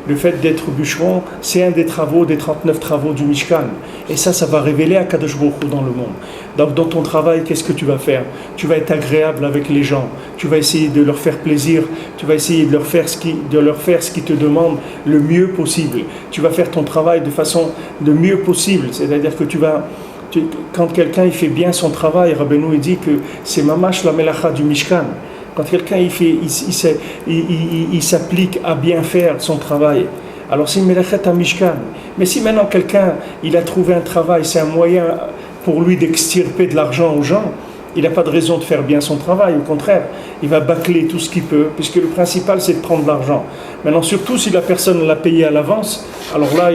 le fait d'être bûcheron, c'est un des 39 travaux du Mishkan. Et ça va révéler Akadosh Baruch Hu dans le monde. Donc dans ton travail, qu'est-ce que tu vas faire? Tu vas être agréable avec les gens. Tu vas essayer de leur faire plaisir. Tu vas essayer de leur faire ce qu'ils te demandent le mieux possible. Tu vas faire ton travail de façon le mieux possible. C'est-à-dire que quand quelqu'un il fait bien son travail, Rabbeinu il dit que c'est mamash la melacha du Mishkan. Quand quelqu'un il s'applique à bien faire son travail, alors c'est une melachet à Mishkan. Mais si maintenant quelqu'un il a trouvé un travail, c'est un moyen pour lui d'extirper de l'argent aux gens, il n'a pas de raison de faire bien son travail. Au contraire, il va bâcler tout ce qu'il peut, puisque le principal c'est de prendre de l'argent. Maintenant, surtout si la personne l'a payé à l'avance, alors là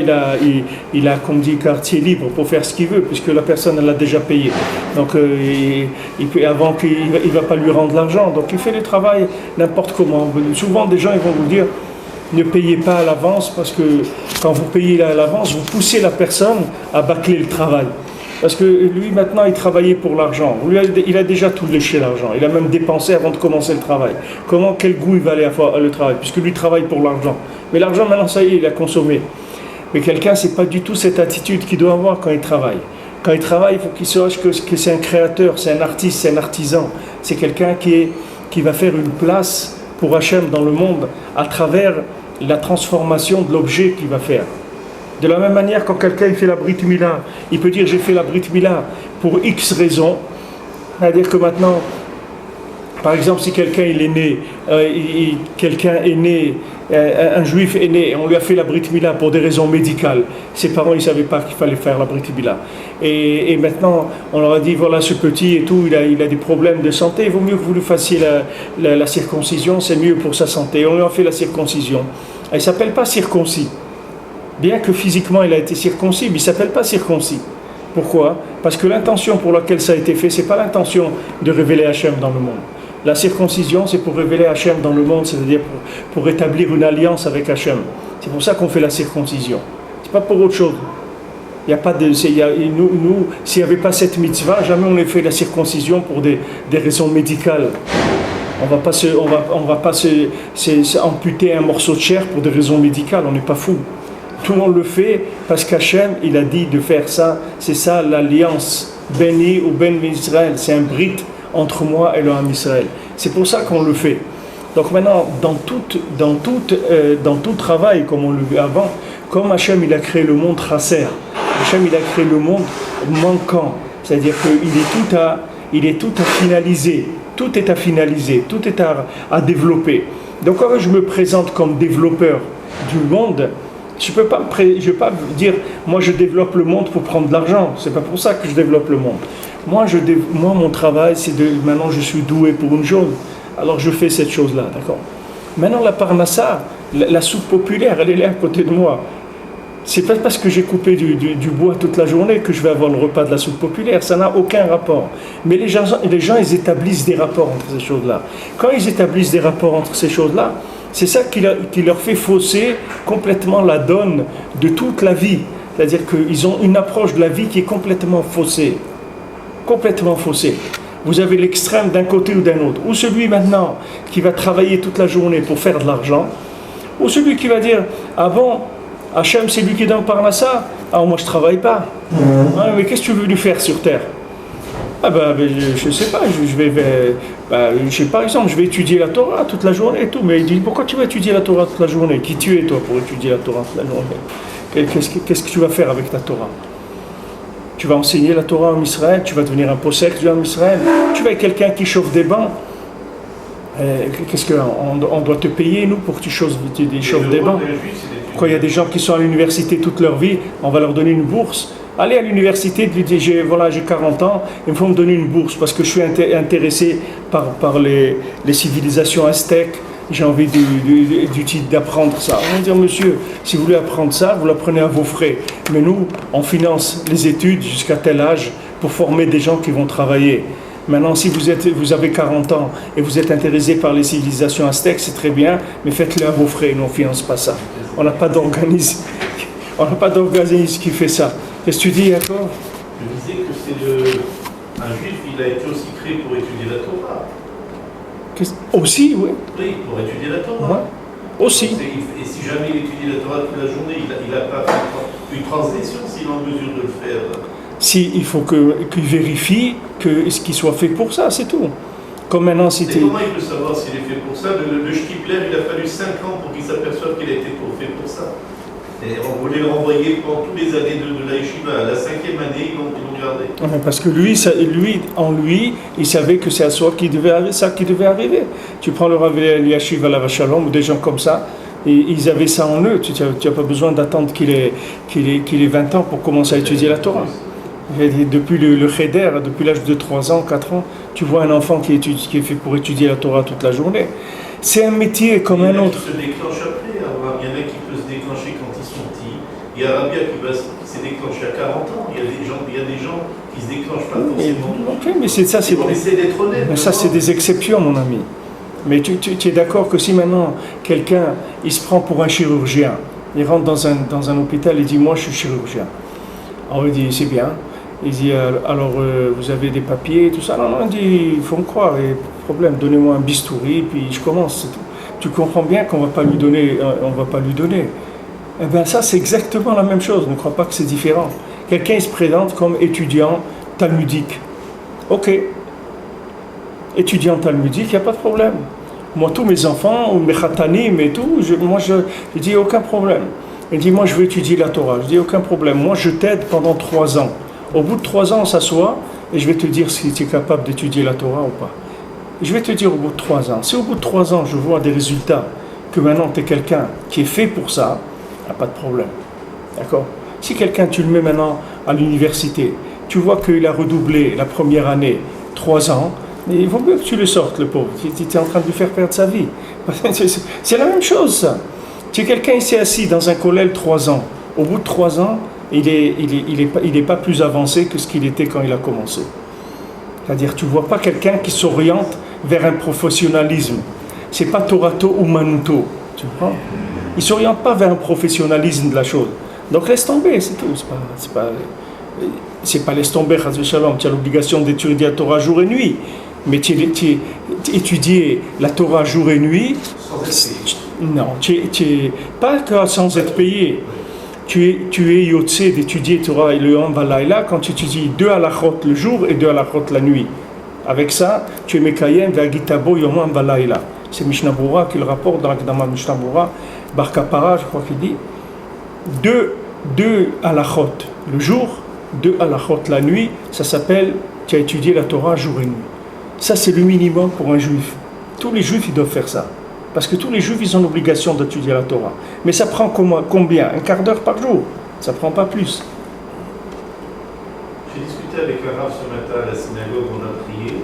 il a comme dit quartier libre pour faire ce qu'il veut, puisque la personne elle l'a déjà payé. Donc avant qu'il ne va pas lui rendre l'argent, donc il fait le travail n'importe comment. Souvent des gens ils vont vous dire ne payez pas à l'avance, parce que quand vous payez à l'avance, vous poussez la personne à bâcler le travail. Parce que lui, maintenant, il travaillait pour l'argent. Lui, il a déjà tout léché l'argent. Il a même dépensé avant de commencer le travail. Quel goût il va aller avoir le travail? Puisque lui travaille pour l'argent. Mais l'argent, maintenant, ça y est, il a consommé. Mais quelqu'un, c'est pas du tout cette attitude qu'il doit avoir quand il travaille. Quand il travaille, il faut qu'il sache que c'est un créateur, c'est un artiste, c'est un artisan. C'est quelqu'un qui va faire une place pour Hachem dans le monde à travers la transformation de l'objet qu'il va faire. De la même manière, quand quelqu'un fait la Brit Mila, il peut dire j'ai fait la Brit Mila pour X raisons. C'est-à-dire que maintenant, par exemple, si quelqu'un il est né, un juif est né, on lui a fait la Brit Mila pour des raisons médicales. Ses parents ils ne savaient pas qu'il fallait faire la Brit Mila. Et maintenant, on leur a dit voilà ce petit et tout, il a des problèmes de santé, il vaut mieux que vous lui fassiez la circoncision, c'est mieux pour sa santé. On lui a fait la circoncision. Il ne s'appelle pas circoncis. Bien que physiquement il a été circoncis, mais il ne s'appelle pas circoncis. Pourquoi ? Parce que l'intention pour laquelle ça a été fait, ce n'est pas l'intention de révéler Hachem dans le monde. La circoncision, c'est pour révéler Hachem dans le monde, c'est-à-dire pour établir une alliance avec Hachem. C'est pour ça qu'on fait la circoncision. Ce n'est pas pour autre chose. Il y a pas de, s'il n'y avait pas cette mitzvah, jamais on n'aurait fait la circoncision pour des raisons médicales. On va pas se amputer un morceau de chair pour des raisons médicales, on n'est pas fou. Tout le monde le fait parce qu'Hachem, il a dit de faire ça. C'est ça l'alliance. Béni ou Ben Israël. C'est un brit entre moi et le Ham Israël. C'est pour ça qu'on le fait. Donc maintenant, dans tout travail, comme on le vit avant, comme Hachem, il a créé le monde Chaser. Hachem, il a créé le monde manquant. C'est-à-dire qu'il est tout à finaliser. Tout est à finaliser. Tout est à développer. Donc quand je me présente comme développeur du monde, je ne vais pas dire, moi je développe le monde pour prendre de l'argent. C'est pas pour ça que je développe le monde. Moi mon travail, c'est maintenant je suis doué pour une chose. Alors je fais cette chose-là, d'accord. Maintenant la parnassa, la soupe populaire, elle est là à côté de moi. C'est pas parce que j'ai coupé du bois toute la journée que je vais avoir le repas de la soupe populaire. Ça n'a aucun rapport. Mais les gens, ils établissent des rapports entre ces choses-là. Quand ils établissent des rapports entre ces choses-là, c'est ça qui leur fait fausser complètement la donne de toute la vie. C'est-à-dire qu'ils ont une approche de la vie qui est complètement faussée. Complètement faussée. Vous avez l'extrême d'un côté ou d'un autre. Ou celui maintenant qui va travailler toute la journée pour faire de l'argent, ou celui qui va dire « Ah bon, Hachem c'est lui qui donne Parnassa, ah moi je ne travaille pas. Ah, mais qu'est-ce que tu veux lui faire sur terre ?» Ah je ne sais pas, par exemple, je vais étudier la Torah toute la journée et tout, mais il dit, pourquoi tu vas étudier la Torah toute la journée ? Qui tu es toi pour étudier la Torah toute la journée ? Qu'est-ce que tu vas faire avec ta Torah ? Tu vas enseigner la Torah en Israël, tu vas devenir un possèque en Israël, tu vas être quelqu'un qui chauffe des bancs. Qu'est-ce qu'on doit te payer, nous, pour que tu chauffes des bancs ? Quand il y a des gens qui sont à l'université toute leur vie, on va leur donner une bourse. Allez à l'université, lui dire j'ai 40 ans, il faut me donner une bourse parce que je suis intéressé par les civilisations aztèques, j'ai envie d'apprendre ça. On va dire monsieur, si vous voulez apprendre ça, vous l'apprenez à vos frais. Mais nous, on finance les études jusqu'à tel âge pour former des gens qui vont travailler. Maintenant, si vous avez 40 ans et vous êtes intéressé par les civilisations aztèques, c'est très bien, mais faites-le à vos frais, nous on ne finance pas ça. On n'a pas d'organisme qui fait ça. Qu'est-ce que tu dis, Jacob ? Je disais que un juif, il a été aussi créé pour étudier la Torah. Aussi, oui. Oui, pour étudier la Torah. Ouais. Aussi. Et si jamais il étudie la Torah toute la journée, il n'a pas fait une transition s'il est en mesure de le faire. Si, il faut qu'il vérifie qu'il soit fait pour ça, c'est tout. Comme maintenant, si et comment il peut savoir s'il est fait pour ça ? Le Shtipler, il a fallu 5 ans pour qu'il s'aperçoive qu'il a été fait pour ça. Et on voulait le renvoyer pendant toutes les années de la Yeshiva. À la 5e année, ils l'ont gardé. Parce que lui, il savait que c'est à soi qui devait arriver. Tu prends le Rav Eliashiv Alav Shalom ou des gens comme ça, et ils avaient ça en eux. Tu n'as pas besoin d'attendre qu'il ait 20 ans pour commencer à étudier la Torah. Depuis le Cheder, depuis l'âge de 3 ans, 4 ans, tu vois un enfant qui est fait pour étudier la Torah toute la journée. C'est un métier comme un autre. Il y en a qui se déclenchent après. Il y en a qui peuvent se déclencher quand ils sont petits. Il y a Rabia qui s'est déclenché à 40 ans. Il y a des gens qui ne se déclenchent pas forcément. Mais c'est ça, on essaie d'être honnête. Mais ça, c'est des exceptions, mon ami. Mais tu es d'accord que si maintenant quelqu'un il se prend pour un chirurgien, il rentre dans un hôpital et dit moi je suis chirurgien. Alors il dit c'est bien. Il dit alors vous avez des papiers tout ça. Non, il dit il faut me croire. Et problème, donnez-moi un bistouri puis je commence. C'est tout. Tu comprends bien qu'on va pas lui donner. Eh bien ça c'est exactement la même chose. Ne crois pas que c'est différent. Quelqu'un il se présente comme étudiant talmudique. Ok. Étudiant talmudique, il n'y a pas de problème. Moi, tous mes enfants, mes khatanim et tout, je dis aucun problème. Il dit, moi je veux étudier la Torah. Je dis, aucun problème. Moi je t'aide pendant 3 ans. Au bout de 3 ans, on s'assoit et je vais te dire si tu es capable d'étudier la Torah ou pas. Et je vais te dire au bout de 3 ans. Si au bout de 3 ans, je vois des résultats, que maintenant tu es quelqu'un qui est fait pour ça, il n'y a pas de problème. D'accord? Si quelqu'un, tu le mets maintenant à l'université, tu vois qu'il a redoublé la première année 3 ans, mais il vaut mieux que tu le sortes, le pauvre. Tu es en train de lui faire perdre sa vie. C'est la même chose, ça. Si quelqu'un il s'est assis dans un collège 3 ans, au bout de 3 ans, il est pas plus avancé que ce qu'il était quand il a commencé. C'est-à-dire, tu ne vois pas quelqu'un qui s'oriente vers un professionnalisme. C'est pas Torato ou Manuto. Tu comprends? Il ne s'oriente pas vers un professionnalisme de la chose. Donc laisse tomber, c'est tout. C'est pas laisse tomber, Shalom. Tu as l'obligation d'étudier la Torah jour et nuit. Mais étudier la Torah jour et nuit, non, tu es pas sans être payé. Tu es yotse d'étudier Torah et le Yom Valaïla quand tu étudies 2 halachot le jour et 2 halachot la nuit. Avec ça, tu es Mekayem Vagitabo Yom Valaïla. C'est Mishnah Berurah qui le rapporte dans l'Akdama Mishnah Berurah, Bar Kapara, je crois qu'il dit 2 halachot le jour, 2 halachot la nuit, ça s'appelle tu as étudié la Torah jour et nuit. Ça, c'est le minimum pour un juif. Tous les juifs, ils doivent faire ça. Parce que tous les juifs, ils ont l'obligation d'étudier la Torah. Mais ça prend combien? Un quart d'heure par jour. Ça ne prend pas plus. J'ai discuté avec un rav ce matin à la synagogue, on a prié.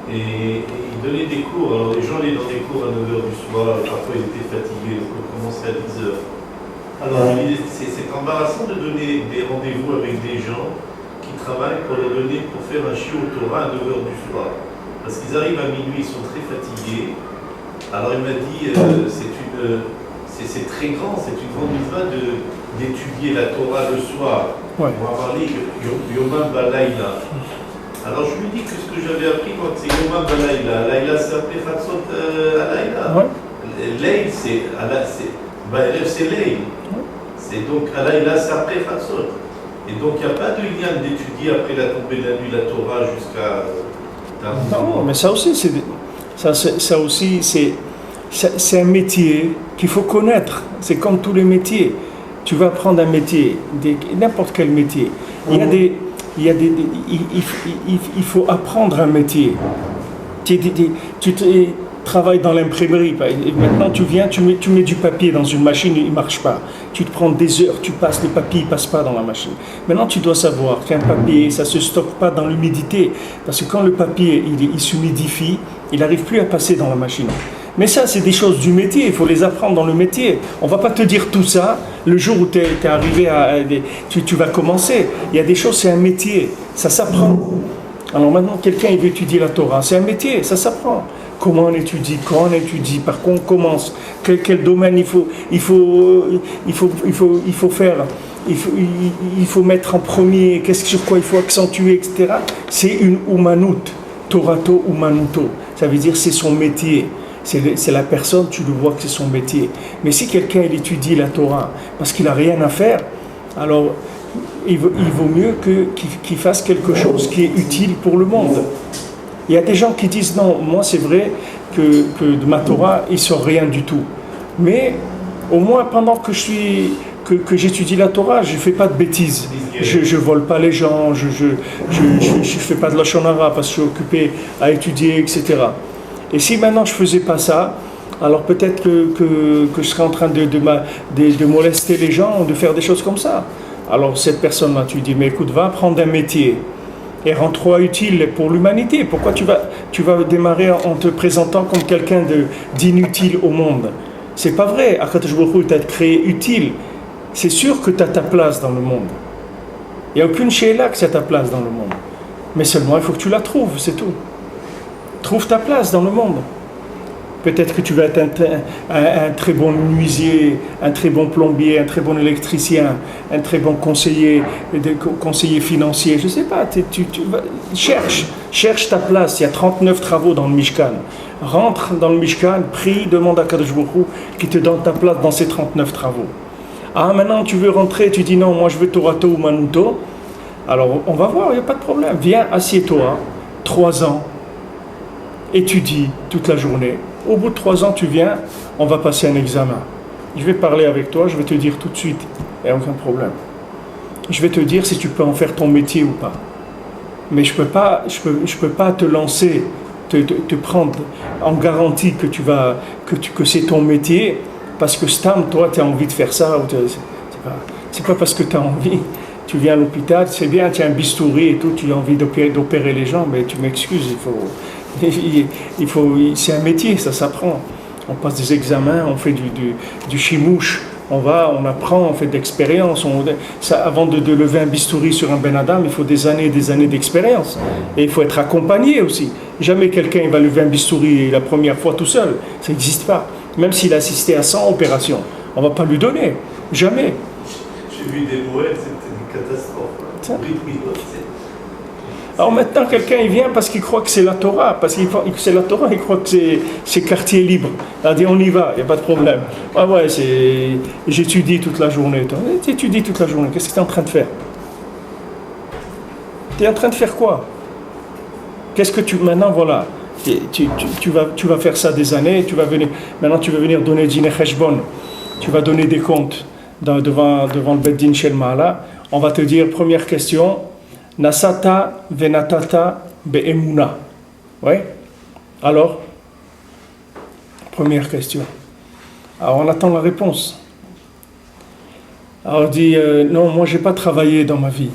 Et il donnait des cours. Alors les gens allaient dans des cours à 9h du soir. Parfois, ils étaient fatigués. Donc on commençait à 10h. Alors c'est embarrassant de donner des rendez-vous avec des gens qui travaillent pour leur donner, pour faire un shiur Torah à 9h du soir. Parce qu'ils arrivent à minuit, ils sont très fatigués. Alors il m'a dit, c'est très grand, c'est une grande mitzvah d'étudier la Torah le soir. Ouais. On va parler Yomam Balayla. Alors je lui dis que ce que j'avais appris quand c'est Yomam Balayla, Layla c'est après Chatzot Alayla. Ouais. Layl c'est Layl. C'est donc Alayla c'est après Chatzot. Et donc il n'y a pas de lien d'étudier après la tombée de la nuit la Torah jusqu'à... Non, mais ça aussi c'est un métier qu'il faut connaître. C'est comme tous les métiers. Tu vas apprendre un métier, n'importe quel métier. Il faut apprendre un métier. Tu travailles dans l'imprimerie. Maintenant, tu viens, tu mets du papier dans une machine, il ne marche pas. Tu te prends des heures, tu passes, le papier ne passe pas dans la machine. Maintenant, tu dois savoir qu'un papier, ça ne se stocke pas dans l'humidité. Parce que quand le papier il s'humidifie, il n'arrive plus à passer dans la machine. Mais ça, c'est des choses du métier, il faut les apprendre dans le métier. On ne va pas te dire tout ça le jour où tu es arrivé tu vas commencer. Il y a des choses, c'est un métier, ça s'apprend. Alors maintenant, quelqu'un il veut étudier la Torah, c'est un métier, ça s'apprend. Comment on étudie, quand on étudie, par quoi on commence, quel domaine il faut mettre en premier, sur quoi il faut accentuer, etc. C'est une umanout, Torato umanuto. Ça veut dire c'est son métier. C'est la personne, tu le vois que c'est son métier. Mais si quelqu'un il étudie la Torah parce qu'il n'a rien à faire, alors il vaut mieux qu'il fasse quelque chose qui est utile pour le monde. Il y a des gens qui disent non, moi c'est vrai que de ma Torah il ne sort rien du tout. Mais au moins pendant que j'étudie la Torah, je ne fais pas de bêtises. Je ne vole pas les gens, je ne fais pas de lashon hara parce que je suis occupé à étudier, etc. Et si maintenant je ne faisais pas ça, alors peut-être que je serais en train de molester les gens, de faire des choses comme ça. Alors cette personne-là, tu dis, mais écoute, va apprendre un métier et rends-toi utile pour l'humanité. Pourquoi tu vas démarrer en te présentant comme quelqu'un d'inutile au monde? C'est pas vrai. Akadosh Baruch Hu t'a créé utile. C'est sûr que tu as ta place dans le monde. Il n'y a aucune sheila que c'est ta place dans le monde. Mais seulement, il faut que tu la trouves, c'est tout. Trouve ta place dans le monde. Peut-être que tu vas être un très bon menuisier, un très bon plombier, un très bon électricien, un très bon conseiller financier. Je ne sais pas, cherche ta place. Il y a 39 travaux dans le Mishkan. Rentre dans le Mishkan, prie, demande à Kadosh Baruch Hu qui te donne ta place dans ces 39 travaux. Ah, maintenant tu veux rentrer, tu dis non, moi je veux Torato ou Manuto. Alors on va voir, il n'y a pas de problème. Viens, assieds-toi, 3 ans, étudie toute la journée. Au bout de 3 ans, tu viens, on va passer un examen. Je vais parler avec toi, je vais te dire tout de suite, il n'y a aucun problème. Je vais te dire si tu peux en faire ton métier ou pas. Mais je peux pas te lancer, te prendre en garantie que c'est ton métier, parce que Stam, toi, tu as envie de faire ça. C'est pas parce que tu as envie. Tu viens à l'hôpital, c'est bien, tu as un bistouri et tout, tu as envie d'opérer les gens, mais tu m'excuses, c'est un métier, ça s'apprend. On passe des examens, on fait du chimouche, on apprend, on fait de l'expérience. Avant de lever un bistouri sur un Ben Adam, il faut des années et des années d'expérience. Et il faut être accompagné aussi. Jamais quelqu'un va lever un bistouri la première fois tout seul, ça n'existe pas. Même s'il a assisté à 100 opérations, on ne va pas lui donner, jamais. J'ai vu des Moëls, c'était une catastrophe. Alors maintenant, quelqu'un il vient parce qu'il croit que c'est la Torah, parce qu'il croit que c'est la Torah, il croit que c'est quartier libre. Il a dit on y va, il n'y a pas de problème. Ah ouais, j'étudie toute la journée. Tu étudies toute la journée, qu'est-ce que tu es en train de faire? Tu es en train de faire quoi? Qu'est-ce que maintenant, voilà, tu vas faire ça des années, maintenant tu vas venir donner dîner cheshbon, tu vas donner des comptes devant le Beddin Shel Ma'ala. On va te dire, première question, Nasata venatata be'emuna. Oui? Alors, première question. Alors on attend la réponse. Alors on dit, non, moi j'ai pas travaillé dans ma vie.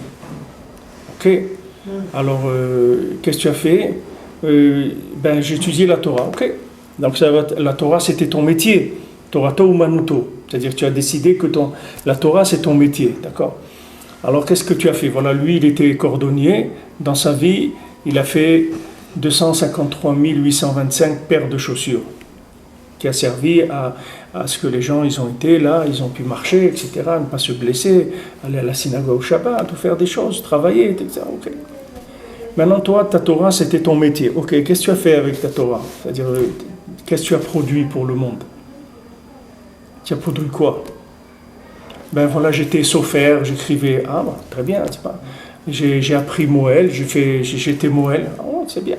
Ok? Alors, qu'est-ce que tu as fait? J'ai étudié la Torah. Ok? Donc la Torah c'était ton métier. Torato ou Manuto. C'est-à-dire que tu as décidé que la Torah c'est ton métier. D'accord? Alors qu'est-ce que tu as fait? Voilà, lui il était cordonnier. Dans sa vie, il a fait 253 825 paires de chaussures qui a servi à ce que les gens, ils ont été là, ils ont pu marcher, etc., ne pas se blesser, aller à la synagogue au Shabbat, ou faire des choses, travailler, etc. Okay. Maintenant, toi, ta Torah, c'était ton métier. Ok, qu'est-ce que tu as fait avec ta Torah? C'est-à-dire, qu'est-ce que tu as produit pour le monde? Tu as produit quoi? Ben voilà, j'étais sophère, j'écrivais. Ah, bon, très bien, c'est pas. J'ai appris Moël, j'étais Moël. Oh, c'est bien.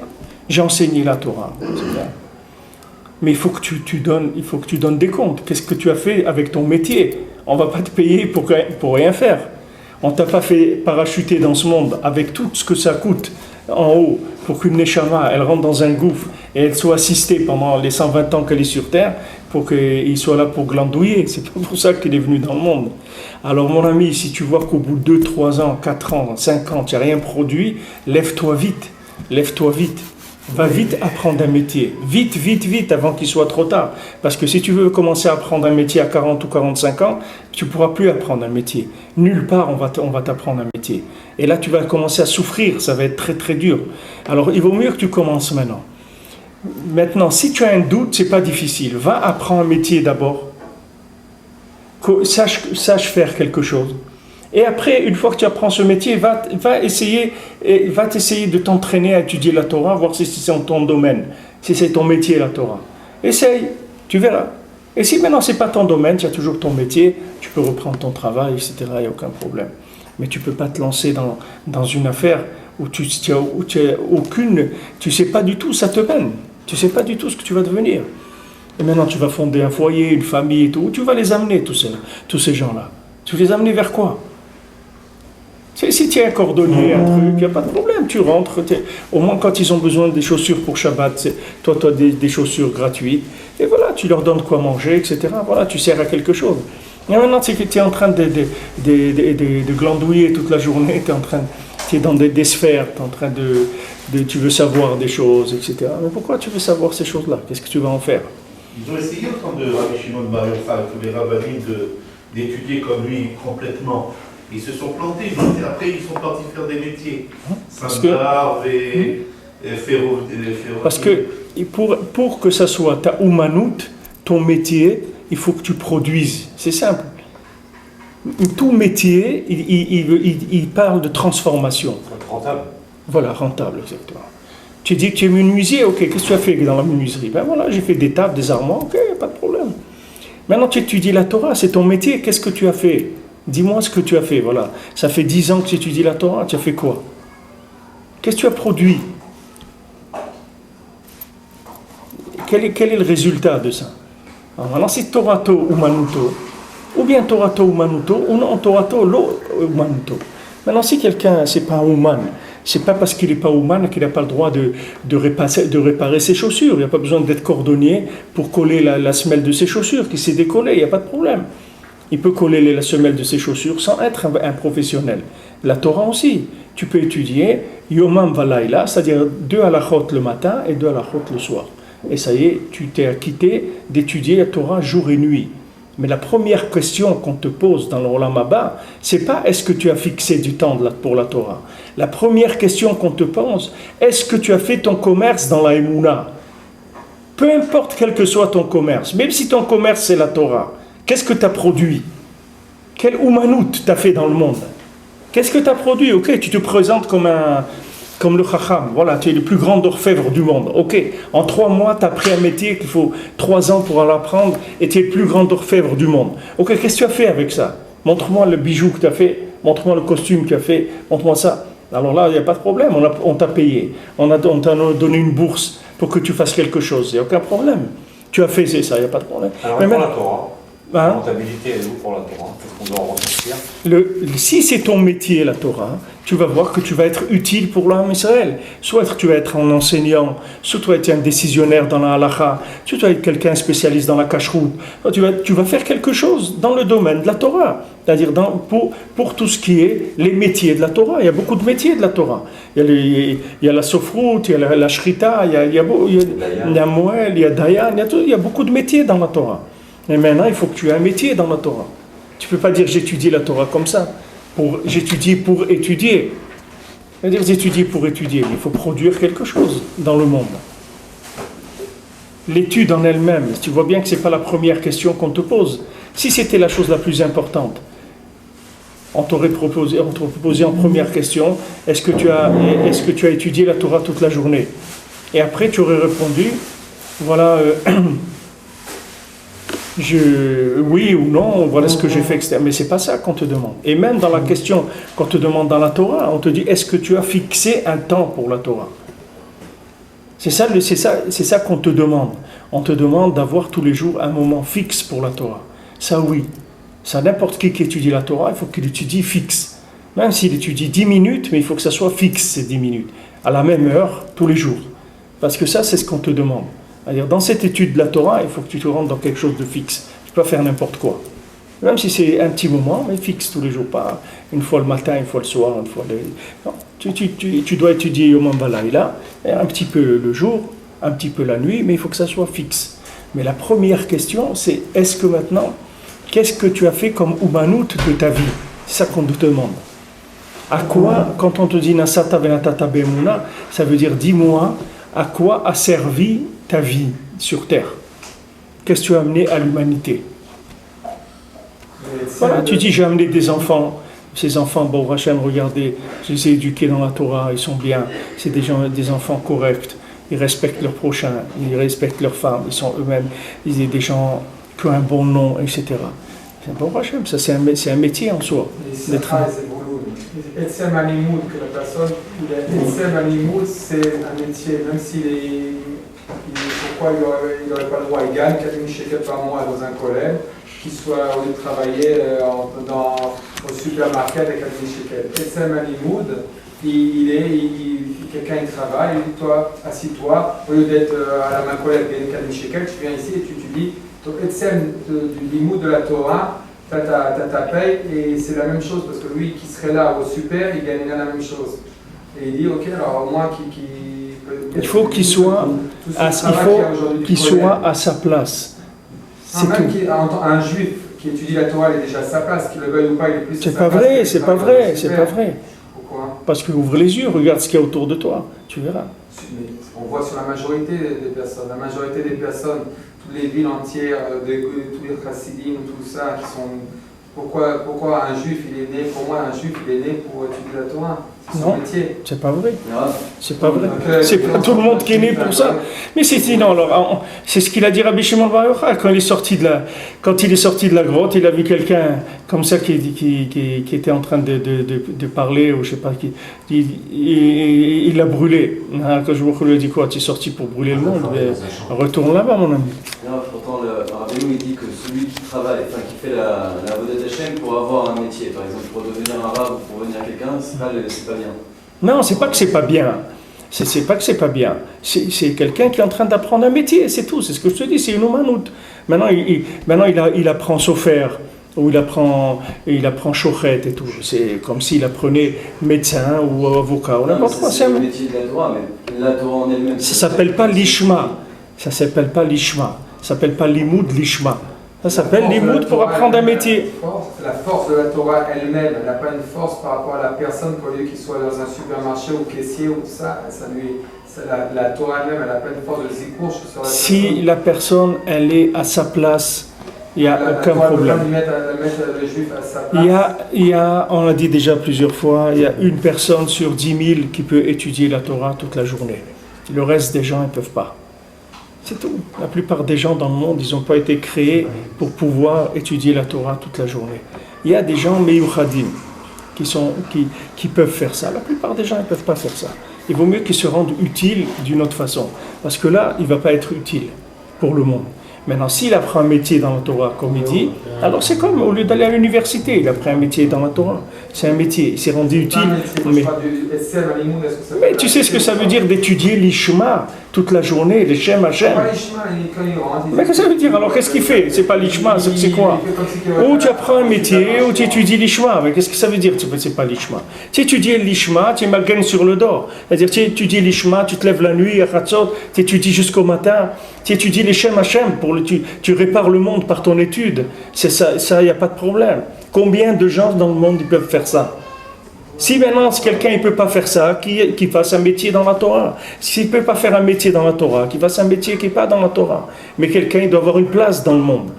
J'ai enseigné la Torah, c'est bien. Mais il faut que tu donnes des comptes. Qu'est-ce que tu as fait avec ton métier? On ne va pas te payer pour rien faire. On ne t'a pas fait parachuter dans ce monde avec tout ce que ça coûte en haut pour qu'une Neshama, elle rentre dans un gouffre et elle soit assistée pendant les 120 ans qu'elle est sur Terre pour qu'il soit là pour glandouiller. C'est pas pour ça qu'il est venu dans le monde. Alors mon ami, si tu vois qu'au bout de 2, 3 ans, 4 ans, 5 ans, tu n'as rien produit, lève-toi vite. Va vite apprendre un métier. Vite, avant qu'il soit trop tard. Parce que si tu veux commencer à apprendre un métier à 40 ou 45 ans, tu ne pourras plus apprendre un métier. Nulle part on va t'apprendre un métier. Et là, tu vas commencer à souffrir. Ça va être très, très dur. Alors, il vaut mieux que tu commences maintenant. Maintenant, si tu as un doute, ce n'est pas difficile. Va apprendre un métier d'abord. Sache faire quelque chose. Et après, une fois que tu apprends ce métier, va essayer de t'entraîner à étudier la Torah, voir si c'est ton domaine, si c'est ton métier la Torah. Essaye, tu verras. Et si maintenant c'est pas ton domaine, tu as toujours ton métier, tu peux reprendre ton travail, etc. Il n'y a aucun problème. Mais tu peux pas te lancer dans une affaire où tu sais pas du tout, ça te peine. Tu sais pas du tout ce que tu vas devenir. Et maintenant tu vas fonder un foyer, une famille et tout. Où tu vas les amener tous ces gens-là? Tu vas les amener vers quoi? Si tu es un cordonnier, un truc, il n'y a pas de problème, tu rentres. Au moins, quand ils ont besoin des chaussures pour Shabbat, toi, tu as des chaussures gratuites. Et voilà, tu leur donnes quoi manger, etc. Voilà, tu sers à quelque chose. Et maintenant, tu es en train de glandouiller toute la journée, tu es dans des sphères, tu es en train tu veux savoir des choses, etc. Mais pourquoi tu veux savoir ces choses-là? Qu'est-ce que tu vas en faire? Ils ont essayé, au temps de Rabbi Shimon Bar Yochai, tous les rabbinim, d'étudier comme lui complètement. Ils se sont plantés, mais après ils sont partis faire des métiers. Sandar et ferro. Parce que pour que ça soit ta Umanout, ton métier, il faut que tu produises. C'est simple. Tout métier, il parle de transformation. Rentable. Voilà, rentable, exactement. Tu dis que tu es menuisier, ok, qu'est-ce que tu as fait dans la menuiserie? Ben voilà, j'ai fait des tables, des armoires, ok, pas de problème. Maintenant tu étudies la Torah, c'est ton métier, qu'est-ce que tu as fait? Dis-moi ce que tu as fait, voilà. Ça fait 10 ans que tu étudies la Torah, tu as fait quoi? Qu'est-ce que tu as produit? Quel est le résultat de ça? Alors maintenant, c'est Torato Umanuto, ou bien Torato Umanuto, ou non Torato Lo Umanuto. Maintenant, si quelqu'un, c'est pas humain, c'est pas parce qu'il n'est pas humain qu'il n'a pas le droit de réparer ses chaussures. Il n'y a pas besoin d'être cordonnier pour coller la semelle de ses chaussures qui s'est décollée, il n'y a pas de problème. Il peut coller la semelle de ses chaussures sans être un professionnel. La Torah aussi. Tu peux étudier Yomam Valaila, c'est-à-dire 2 halachot le matin et 2 halachot le soir. Et ça y est, tu t'es acquitté d'étudier la Torah jour et nuit. Mais la première question qu'on te pose dans le Olam Haba, c'est pas est-ce que tu as fixé du temps pour la Torah. La première question qu'on te pose, est-ce que tu as fait ton commerce dans la Emouna? Peu importe quel que soit ton commerce, même si ton commerce c'est la Torah, qu'est-ce que tu as produit? Quel Umanout tu as fait dans le monde? Qu'est-ce que tu as produit? Ok, tu te présentes comme le Chacham, voilà, tu es le plus grand orfèvre du monde. Ok, en 3 mois, tu as appris un métier qu'il faut 3 ans pour l'apprendre et tu es le plus grand orfèvre du monde. Ok, qu'est-ce que tu as fait avec ça? Montre-moi le bijou que tu as fait, montre-moi le costume que tu as fait, montre-moi ça. Alors là, il n'y a pas de problème, on t'a payé, on t'a donné une bourse pour que tu fasses quelque chose, il n'y a aucun problème. Tu as fait ça, il n'y a pas de problème. Alors, mais pour la Torah, la rentabilité est où pour la Torah? Qu'est-ce qu'on doit ressortir? Si c'est ton métier, la Torah, tu vas voir que tu vas être utile pour l'homme Israël. Soit tu vas être un enseignant, soit tu vas être un décisionnaire dans la halacha, soit tu vas être quelqu'un spécialiste dans la cacheroute. Tu vas faire quelque chose dans le domaine de la Torah, c'est-à-dire pour tout ce qui est les métiers de la Torah. Il y a beaucoup de métiers de la Torah. Il y a la sofroute, il y a la shrita, il y a Moël, il y a Dayan, il y a beaucoup de métiers dans la Torah. Et maintenant, il faut que tu aies un métier dans la Torah. Tu ne peux pas dire j'étudie la Torah comme ça. J'étudie pour étudier. C'est-à-dire j'étudie pour étudier, mais il faut produire quelque chose dans le monde. L'étude en elle-même, tu vois bien que ce n'est pas la première question qu'on te pose. Si c'était la chose la plus importante, on t'aurait proposé en première question, est-ce que tu as étudié la Torah toute la journée? Et après tu aurais répondu, voilà... oui ou non, voilà ce que j'ai fait, etc. Mais c'est pas ça qu'on te demande. Et même dans la question qu'on te demande dans la Torah, on te dit, est-ce que tu as fixé un temps pour la Torah? C'est ça qu'on te demande. On te demande d'avoir tous les jours un moment fixe pour la Torah. Ça oui. Ça, n'importe qui étudie la Torah, il faut qu'il étudie fixe. Même s'il étudie 10 minutes, mais il faut que ça soit fixe, ces 10 minutes. À la même heure, tous les jours. Parce que ça, c'est ce qu'on te demande. C'est-à-dire, dans cette étude de la Torah, il faut que tu te rentres dans quelque chose de fixe. Tu ne peux pas faire n'importe quoi. Même si c'est un petit moment, mais fixe tous les jours. Pas une fois le matin, une fois le soir, une fois le... Non, tu dois étudier Yom Valaila, un petit peu le jour, un petit peu la nuit, mais il faut que ça soit fixe. Mais la première question, c'est est-ce que maintenant, qu'est-ce que tu as fait comme Umanout de ta vie? C'est ça qu'on te demande. À quoi, quand on te dit Nasata venatata be'emuna, ça veut dire dis-moi à quoi a servi ta vie sur terre. Qu'est-ce que tu as amené à l'humanité? Voilà, tu dis j'ai amené des enfants. Ces enfants, bon, Hachem, regardez, je les ai éduqués dans la Torah, ils sont bien. C'est des enfants corrects. Ils respectent leurs prochains, ils respectent leurs femmes, ils sont eux-mêmes. Ils sont des gens qui ont un bon nom, etc. C'est bon, Hachem, ça c'est un métier en soi. Etsem Alimoud, que la personne, Etsem Alimoud, c'est un métier, même s'il est. Pourquoi il n'aurait pas le droit? Il gagne 4 000 shekels par mois dans un collège, qu'il soit au lieu de travailler au supermarché avec 4 000 shekels. Etsem Alimoud, quelqu'un il travaille, il dit toi, assis-toi, au lieu d'être à la main collègue avec 4 000 shekels, tu viens ici et tu dis, Etsem du Limoud de la Torah, t'as ta paye, et c'est la même chose, parce que lui qui serait là au super, il gagnerait la même chose. Et il dit, ok, alors moi il faut qu'il soit à sa place. C'est même un juif qui étudie la Torah, il est déjà à sa place, qu'il le veuille ou pas, il est plus à sa place. C'est pas vrai. Pourquoi? Parce que ouvre les yeux, regarde ce qu'il y a autour de toi, tu verras. On voit sur la majorité des personnes, toutes les villes entières, tous les chassidim, tout ça, qui sont... Pourquoi un juif il est né? Pour moi, un juif il est né pour étudier la Torah. son métier. C'est pas vrai. Non. C'est pas vrai. C'est pas tout le monde qui est né pour ça. Mais c'est sinon, alors, c'est ce qu'il a dit Rabbi Shimon Bar Yochai quand il est sorti de la grotte, il a vu quelqu'un comme ça qui était en train de parler ou je sais pas qui, il l'a brûlé. Quand je lui ai dit quoi, tu es sorti pour brûler le monde, mais retourne là-bas, mon ami. Non, pourtant, le Rabbeinu il dit que celui qui travaille, enfin qui fait la Avodat Hashem pour avoir un métier, par exemple pour devenir un arabe ou pour devenir quelqu'un, c'est pas bien. Non, c'est pas que c'est pas bien. C'est pas que c'est pas bien. C'est quelqu'un qui est en train d'apprendre un métier, c'est tout. C'est ce que je te dis, c'est une humanoute. Maintenant, il apprend sofer, ou il apprend chochet et tout. C'est comme s'il apprenait médecin ou avocat ou n'importe quoi. C'est le métier de la Torah, mais la Torah en elle-même. Ça s'appelle pas l'ishma. Ça s'appelle pas l'ishma. Ça s'appelle pas l'imoud, l'ishma. Ça s'appelle l'imoud pour apprendre un métier. La force de la Torah elle-même, elle n'a pas une force par rapport à la personne, qu'au lieu qu'il soit dans un supermarché ou caissier ou tout ça, la Torah elle-même, elle n'a pas une force de zikour sur la personne. Si la personne, elle est à sa place, il n'y a aucun problème. Mettre le juif à sa place. On l'a dit déjà plusieurs fois, il y a une personne sur 10 000 qui peut étudier la Torah toute la journée. Le reste des gens, ils ne peuvent pas. C'est tout. La plupart des gens dans le monde, ils n'ont pas été créés pour pouvoir étudier la Torah toute la journée. Il y a des gens meyuchadim qui peuvent faire ça. La plupart des gens, ils ne peuvent pas faire ça. Il vaut mieux qu'ils se rendent utiles d'une autre façon. Parce que là, il ne va pas être utile pour le monde. Maintenant, s'il apprend un métier dans la Torah, comme il dit, alors c'est comme au lieu d'aller à l'université, il apprend un métier dans la Torah. C'est un métier, il s'est rendu utile. Mais tu sais ce que ça veut dire d'étudier l'ishma toute la journée, les Shem Hashem. Mais qu'est-ce que ça veut dire? Alors qu'est-ce qu'il fait? C'est pas l'ishma, c'est quoi? Ou tu apprends un métier, ou tu étudies l'ishma. Mais qu'est-ce que ça veut dire? C'est pas l'ishma. Tu étudies l'ishma, tu es malgain sur le dor. C'est-à-dire tu étudies l'ishma, tu te lèves la nuit, à Chatzot, tu étudies jusqu'au matin, tu étudies les Shem Hashem, tu répares le monde par ton étude. C'est ça, il n'y a pas de problème. Combien de gens dans le monde ils peuvent faire ça? Si maintenant quelqu'un ne peut pas faire ça, qu'il fasse un métier dans la Torah. S'il ne peut pas faire un métier dans la Torah, qu'il fasse un métier qui n'est pas dans la Torah. Mais quelqu'un il doit avoir une place dans le monde.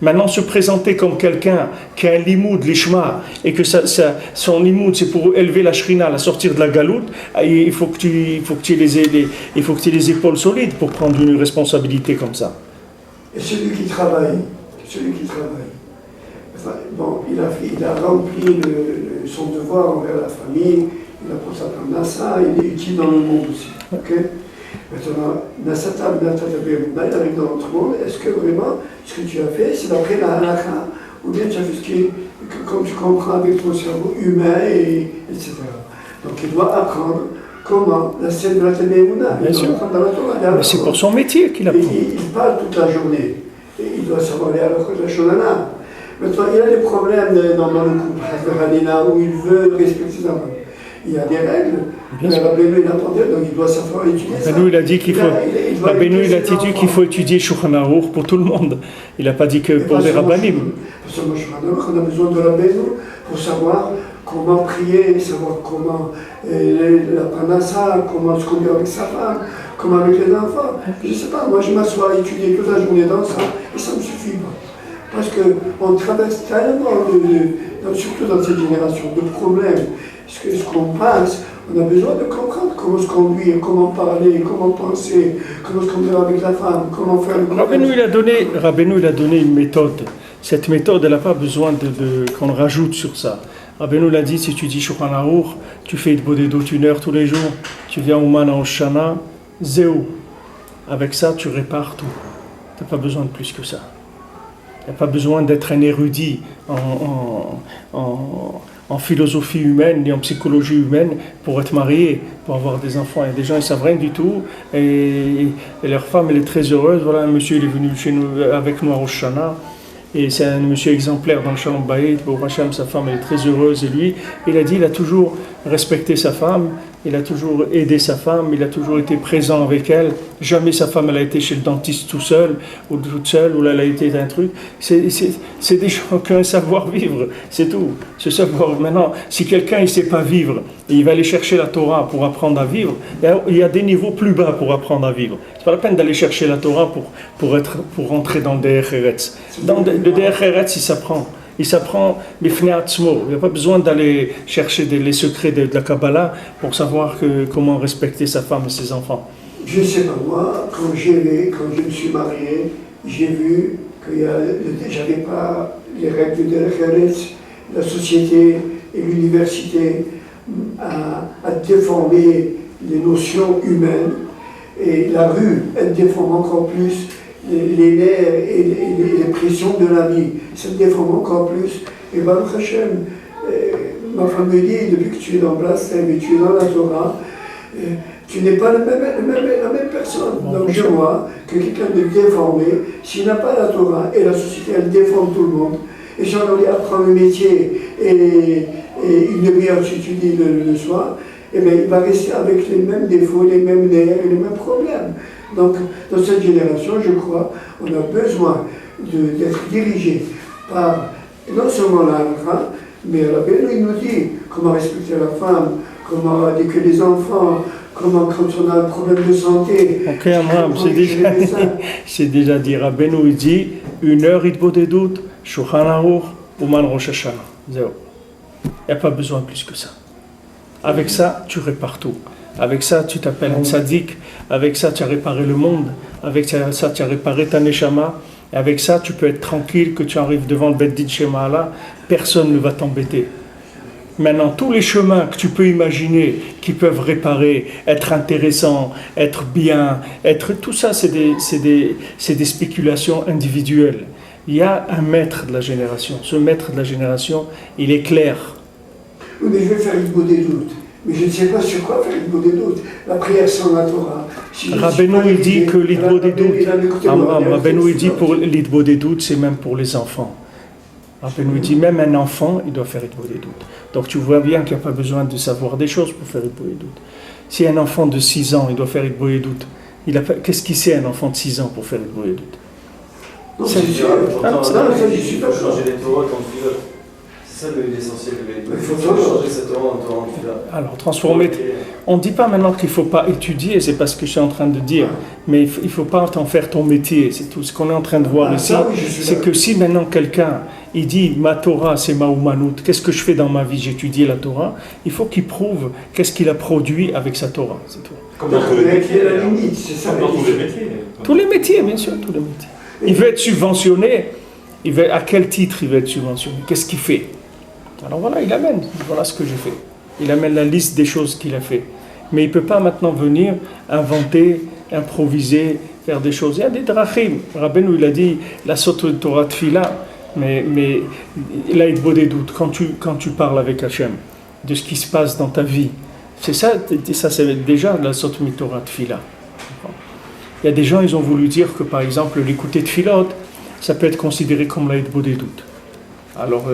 Maintenant, se présenter comme quelqu'un qui a un limoud, l'ishma, et que son limoud, c'est pour élever la shrina, la sortir de la galoute, il faut que tu aies les épaules solides pour prendre une responsabilité comme ça. Et celui qui travaille, enfin, bon, il a rempli son devoir envers la famille, il a pour sa parnassa, il est utile dans le monde aussi. Okay? Maintenant, Nasata, il arrive dans notre monde, est-ce que vraiment ce que tu as fait, c'est d'après la halakha, ou bien tu as fait ce qui est, comme tu comprends avec ton cerveau humain, etc. Donc il doit apprendre comment la scène de la Témémouna, il doit apprendre dans la Torah. Mais c'est pour son métier qu'il apprend. Il parle toute la journée, et il doit savoir aller à la Shonana. Maintenant, il y a des problèmes dans le couple, où il veut respecter sa femme. Il y a des règles. Rabbeinu, il attendait, donc il doit savoir étudier ça. Rabbeinu, il a dit qu'il faut étudier Shulchan Aruch pour tout le monde. Il n'a pas dit que pour les rabbanim. Pour savoir Shulchan Aruch, on a besoin de Rabbeinu pour savoir comment prier, savoir comment la parnassa, comment se conduire avec sa femme, comment avec les enfants. Je ne sais pas, moi je m'assois à étudier toute la journée dans ça, et ça ne me suffit pas. Parce qu'on traverse tellement, surtout dans cette génération, de problèmes. Ce qu'on passe, on a besoin de comprendre comment se conduire, comment parler, comment penser, comment se conduire avec la femme, comment faire le Rabbeinu, il a donné une méthode. Cette méthode, elle n'a pas besoin qu'on rajoute sur ça. Rabbeinu l'a dit, si tu dis Shulchan Aruch, tu fais de bodédot 1 heure tous les jours, tu viens au Man en Shana, Zéou. Avec ça, tu répares tout. Tu n'as pas besoin de plus que ça. Il n'y a pas besoin d'être un érudit en philosophie humaine ni en psychologie humaine pour être marié, pour avoir des enfants. Il y a des gens, ils ne savent rien du tout et leur femme, elle est très heureuse. Voilà, un monsieur, il est venu chez nous, avec nous à Rosh Hashanah et c'est un monsieur exemplaire dans le Shalom Bayit. Pour Hachem, sa femme, elle est très heureuse et lui, il a dit, il a toujours respecté sa femme, il a toujours aidé sa femme, il a toujours été présent avec elle. Jamais sa femme, elle a été chez le dentiste tout seul, ou toute seule, ou là, elle a été un truc. C'est des gens qui ont un savoir-vivre, c'est tout. Ce savoir. Maintenant, si quelqu'un ne sait pas vivre, et il va aller chercher la Torah pour apprendre à vivre, il y a des niveaux plus bas pour apprendre à vivre. C'est pas la peine d'aller chercher la Torah pour rentrer dans le Derech Eretz. Dans le Derech Eretz, il s'apprend. Il s'apprend bifnei atzmo. Il n'y a pas besoin d'aller chercher les secrets de la Kabbalah pour savoir comment respecter sa femme et ses enfants. Je ne sais pas, moi, quand je me suis marié, j'ai vu qu'il n'y avait pas les règles de Eretz, la société et l'université à déformer les notions humaines, et la rue, elle déforme encore plus les nerfs et les pressions de la vie, ça déforme encore plus. Et Baruch Hashem, ma femme me dit, depuis que tu es dans Blastem et tu es dans la Torah, tu n'es pas la même personne. Donc je vois que quelqu'un de déformé, s'il n'a pas la Torah et la société, elle déforme tout le monde. Et si on lui apprend le métier et une demi-heure tu étudies le soir, eh bien, il va rester avec les mêmes défauts, les mêmes nerfs et les mêmes problèmes. Donc, dans cette génération, je crois, on a besoin d'être dirigé par non seulement la halakha, mais la Bible, il nous dit comment respecter la femme, comment éduquer les enfants, comment quand on a un problème de santé. Ok, Amram, c'est déjà dit. Rabbeinu, il dit 1 heure hitbodedut, Shulchan Aruch, Uman Rosh Hashanah. Zéro. Il n'y a pas besoin plus que ça. Avec ça, tu répares tout. Avec ça, tu t'appelles un tzaddik. Avec ça, tu as réparé le monde. Avec ça, tu as réparé ta neshama. Et avec ça, tu peux être tranquille que tu arrives devant le Beit Din Shema'ala. Personne ne va t'embêter. Maintenant, tous les chemins que tu peux imaginer qui peuvent réparer, être intéressants, être bien, tout ça, c'est des spéculations individuelles. Il y a un maître de la génération. Ce maître de la génération, il est clair. Oui, mais je vais faire une des doutes. Mais je ne sais pas sur quoi faire une des doutes. La prière sans la Torah. Rabbeinu, il dit que l'idbo des doutes. Rabbeinu, il dit pour l'idbo des doutes, c'est même pour les enfants. Rabbeinu, il dit même un enfant, il doit faire l'idbo des doutes. Donc tu vois bien qu'il n'y a pas besoin de savoir des choses pour faire l'idbo des doutes. Si un enfant de 6 ans, il doit faire l'idbo des doutes, qu'est-ce qu'il sait un enfant de 6 ans pour faire l'idbo des doutes? Non, c'est sûr. Il faut changer les Torah quand tu veux. C'est ça l'essentiel de l'idbo. Il faut changer sa Torah en Torah. Alors, transformer. On ne dit pas maintenant qu'il ne faut pas étudier, c'est pas ce que je suis en train de dire, mais il ne faut pas t'en faire ton métier. C'est tout ce qu'on est en train de voir ici. C'est que si maintenant quelqu'un il dit ma Torah c'est ma Umanout, qu'est-ce que je fais dans ma vie? J'étudie la Torah. Il faut qu'il prouve qu'est-ce qu'il a produit avec sa Torah. C'est tout. Comme dans tous les métiers, c'est ça. Comme dans tous les métiers. Tous les métiers, bien sûr, tous les métiers. Il veut être subventionné. À quel titre il veut être subventionné? Qu'est-ce qu'il fait? Alors voilà, il amène. Voilà ce que j'ai fait. Il amène la liste des choses qu'il a fait. Mais il ne peut pas maintenant venir inventer, improviser, faire des choses. Il y a des drachim. Rabbeinu, il a dit la soto de Torah Tfila, mais là, il te des doutes. Quand tu parles avec Hachem, de ce qui se passe dans ta vie, c'est ça c'est déjà la soto de Torah Tfila. Il y a des gens, ils ont voulu dire que, par exemple, l'écouter Tfilot, ça peut être considéré comme la des doutes. Alors,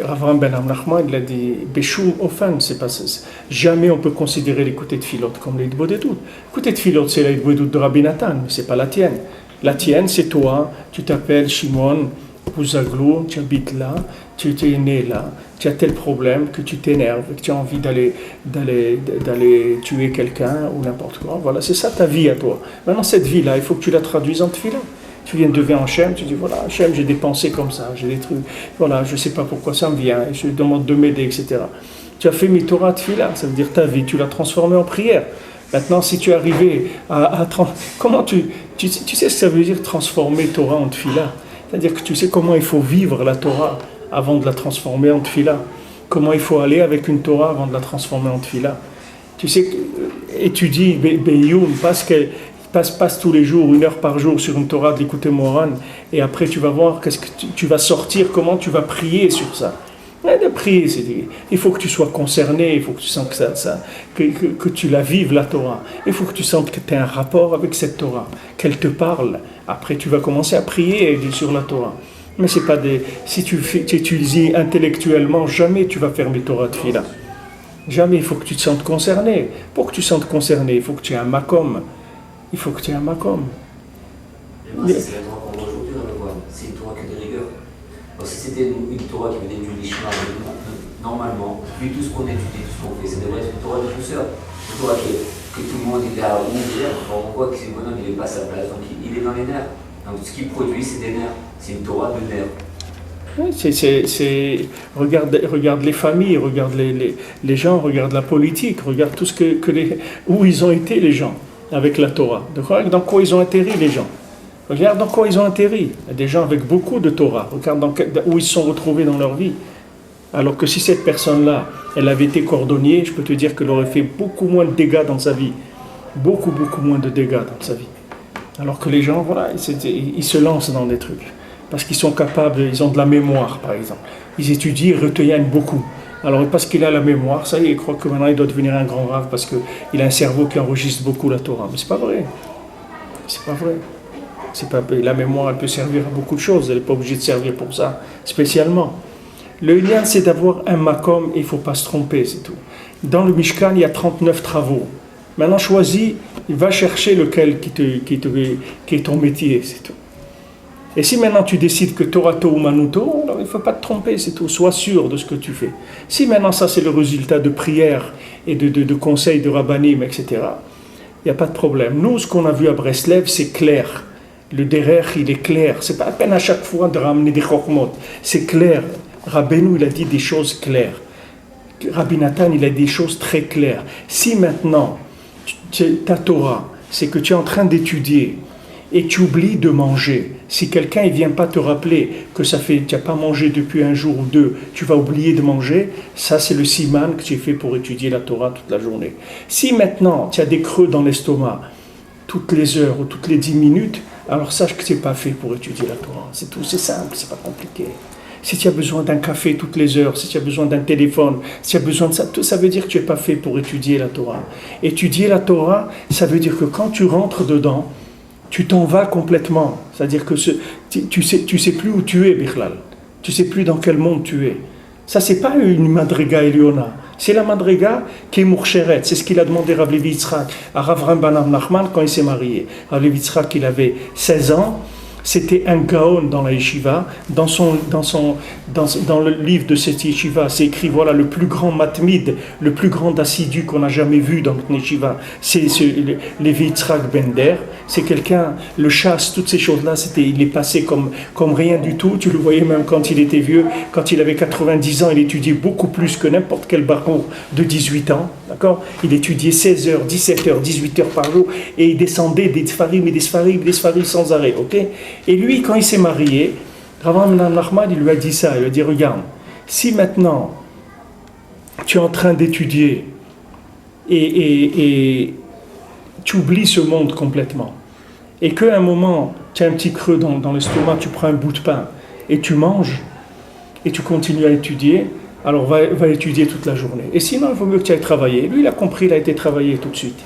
Ravram Ben Amnachman, il a dit Béchoum, enfin, jamais on peut considérer l'écouter de Philot comme l'Eidbo des doutes. L'écouter de Philot, c'est l'Eidbo des doutes de Rabbi Nathan, mais ce n'est pas la tienne. La tienne, c'est toi, tu t'appelles Shimon Pouzaglou, tu habites là, tu es né là, tu as tel problème que tu t'énerves, que tu as envie d'aller tuer quelqu'un ou n'importe quoi. Voilà, c'est ça ta vie à toi. Maintenant, cette vie-là, il faut que tu la traduises en Tfila. Tu viens devant Hachem, tu dis voilà, Hachem, j'ai des pensées comme ça, j'ai des trucs, voilà, je ne sais pas pourquoi ça me vient, et je demande de m'aider, etc. Tu as fait Torah Tfila, ça veut dire ta vie, tu l'as transformée en prière. Maintenant, si tu es arrivé comment tu sais ce que ça veut dire transformer Torah en Tfila? C'est-à-dire que tu sais comment il faut vivre la Torah avant de la transformer en Tfila. Comment il faut aller avec une Torah avant de la transformer en Tfila. Tu sais, étudie Beyoun, parce que passe tous les jours, 1 heure par jour sur une Torah de l'écouter Moran, et après tu vas voir qu'est-ce que tu vas sortir, comment tu vas prier sur ça. Et de prier, il faut que tu sois concerné, il faut que tu sentes que tu la vives la Torah. Il faut que tu sentes que tu as un rapport avec cette Torah, qu'elle te parle. Après tu vas commencer à prier sur la Torah. Mais c'est pas si tu étudies intellectuellement, jamais tu vas faire mes Torah de Fila. Jamais, il faut que tu te sentes concerné. Pour que tu te sentes concerné, il faut que tu aies un makom. Il faut que tu aies un makom. C'est la Torah qu'on voit aujourd'hui dans le voile. C'est une Torah que de rigueur. Alors, si c'était une Torah qui venait du Lishma, normalement, vu tout ce qu'on étudie, tout ce qu'on fait, ça devrait être une Torah de douceur. Une Torah que tout le monde est là où on voit que c'est bonhomme, il n'est pas à sa place, donc il est dans les nerfs. Donc ce qu'il produit, c'est des nerfs. C'est une Torah de nerfs. Regarde les familles, regarde les gens, regarde la politique, regarde tout ce où ils ont été les gens avec la Torah. Dans quoi ils ont atterri les gens. Regarde dans quoi ils ont atterri. Il y a des gens avec beaucoup de Torah. Regarde où ils se sont retrouvés dans leur vie. Alors que si cette personne-là, elle avait été cordonnier, je peux te dire qu'elle aurait fait beaucoup moins de dégâts dans sa vie. Beaucoup moins de dégâts dans sa vie. Alors que les gens, voilà, ils se lancent dans des trucs. Parce qu'ils sont capables, ils ont de la mémoire, par exemple. Ils étudient, ils retiennent beaucoup. Alors, parce qu'il a la mémoire, ça y est, il croit que maintenant il doit devenir un grand rave parce qu'il a un cerveau qui enregistre beaucoup la Torah. Mais c'est pas vrai. C'est pas vrai. La mémoire, elle peut servir à beaucoup de choses. Elle n'est pas obligée de servir pour ça, spécialement. Le lien, c'est d'avoir un makom et il ne faut pas se tromper, c'est tout. Dans le Mishkan, il y a 39 travaux. Maintenant, choisis, va chercher lequel qui est ton métier, c'est tout. Et si maintenant tu décides que Torato ou Manuto, alors il ne faut pas te tromper, c'est tout. Sois sûr de ce que tu fais. Si maintenant ça, c'est le résultat de prières et de conseils de rabbanim, etc., il n'y a pas de problème. Nous, ce qu'on a vu à Breslev, c'est clair. Le derer, il est clair. C'est pas à peine à chaque fois de ramener des chokmot. C'est clair. Rabbeinu, il a dit des choses claires. Rabbi Nathan, il a dit des choses très claires. Si maintenant, ta Torah, c'est que tu es en train d'étudier et tu oublies de manger, si quelqu'un ne vient pas te rappeler que tu n'as pas mangé depuis un jour ou deux, tu vas oublier de manger, ça c'est le siman que tu fais pour étudier la Torah toute la journée. Si maintenant tu as des creux dans l'estomac, toutes les heures ou toutes les 10 minutes, alors sache que ce n'est pas fait pour étudier la Torah. C'est tout, c'est simple, c'est pas compliqué. Si tu as besoin d'un café toutes les heures, si tu as besoin d'un téléphone, si tu as besoin de ça, tout ça veut dire que tu n'es pas fait pour étudier la Torah. Étudier la Torah, ça veut dire que quand tu rentres dedans, tu t'en vas complètement. C'est-à-dire que tu sais plus où tu es, Bichlal. Tu sais plus dans quel monde tu es. Ça, c'est pas une madriga Eliona. C'est la madriga qui est Mourcheret. C'est ce qu'il a demandé Rav Levi Yitzhak à Rav Rambam Nachman quand il s'est marié. Rav Levi Yitzhak, il avait 16 ans. C'était un gaon dans la yeshiva. Dans le livre de cette yeshiva, c'est écrit, voilà, le plus grand matmid, le plus grand assidu qu'on a jamais vu dans notre yeshiva, c'est Levi Yitzhak Bender. C'est quelqu'un, le chasse, toutes ces choses-là, il est passé comme rien du tout. Tu le voyais même quand il était vieux. Quand il avait 90 ans, il étudiait beaucoup plus que n'importe quel barour de 18 ans. D'accord ? Il étudiait 16 heures, 17 heures, 18 heures par jour et il descendait des sfarim et des sfarim sans arrêt. Ok ? Et lui, quand il s'est marié, Rav Nachman, il lui a dit ça. Il lui a dit, regarde, si maintenant tu es en train d'étudier et tu oublies ce monde complètement, et qu'à un moment, tu as un petit creux dans l'estomac, tu prends un bout de pain et tu manges, et tu continues à étudier, alors va étudier toute la journée. Et sinon, il vaut mieux que tu ailles travailler. Lui, il a compris, il a été travailler tout de suite.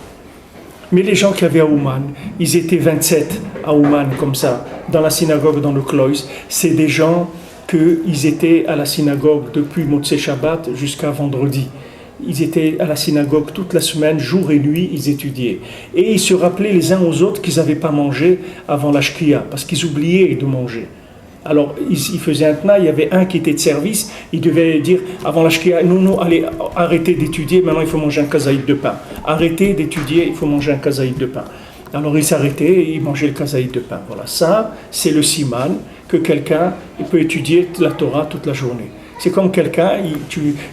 Mais les gens qui avaient à Ouman, ils étaient 27 à Ouman comme ça, dans la synagogue, dans le Kloïs. C'est des gens qu'ils étaient à la synagogue depuis Motzei Shabbat jusqu'à vendredi. Ils étaient à la synagogue toute la semaine, jour et nuit, ils étudiaient. Et ils se rappelaient les uns aux autres qu'ils n'avaient pas mangé avant la shkia, parce qu'ils oubliaient de manger. Alors, ils faisaient un tna, il y avait un qui était de service, il devait dire avant la shkia, non, allez, arrêtez d'étudier, maintenant il faut manger un kazaïd de pain. Arrêtez d'étudier, il faut manger un kazaïd de pain. Alors, ils s'arrêtaient et ils mangeaient le kazaïd de pain. Voilà, ça, c'est le siman que quelqu'un il peut étudier la Torah toute la journée. C'est comme quelqu'un,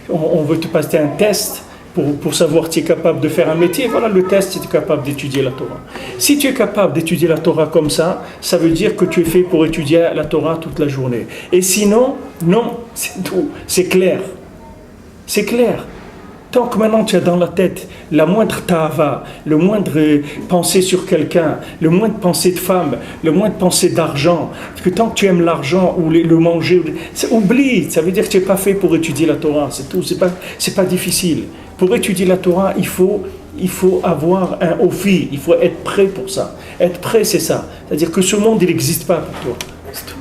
on veut te passer un test pour savoir si tu es capable de faire un métier. Voilà le test, si tu es capable d'étudier la Torah. Si tu es capable d'étudier la Torah comme ça veut dire que tu es fait pour étudier la Torah toute la journée. Et sinon, non, c'est tout. C'est clair. C'est clair. Tant que maintenant tu as dans la tête la moindre ta'ava, le moindre pensée sur quelqu'un, le moindre pensée de femme, le moindre pensée d'argent, parce que tant que tu aimes l'argent ou le manger, oublie, ça veut dire que tu n'es pas fait pour étudier la Torah, c'est tout, c'est pas difficile. Pour étudier la Torah, il faut avoir un ofi, il faut être prêt pour ça. Être prêt, c'est ça. C'est-à-dire que ce monde, il n'existe pas pour toi. C'est tout.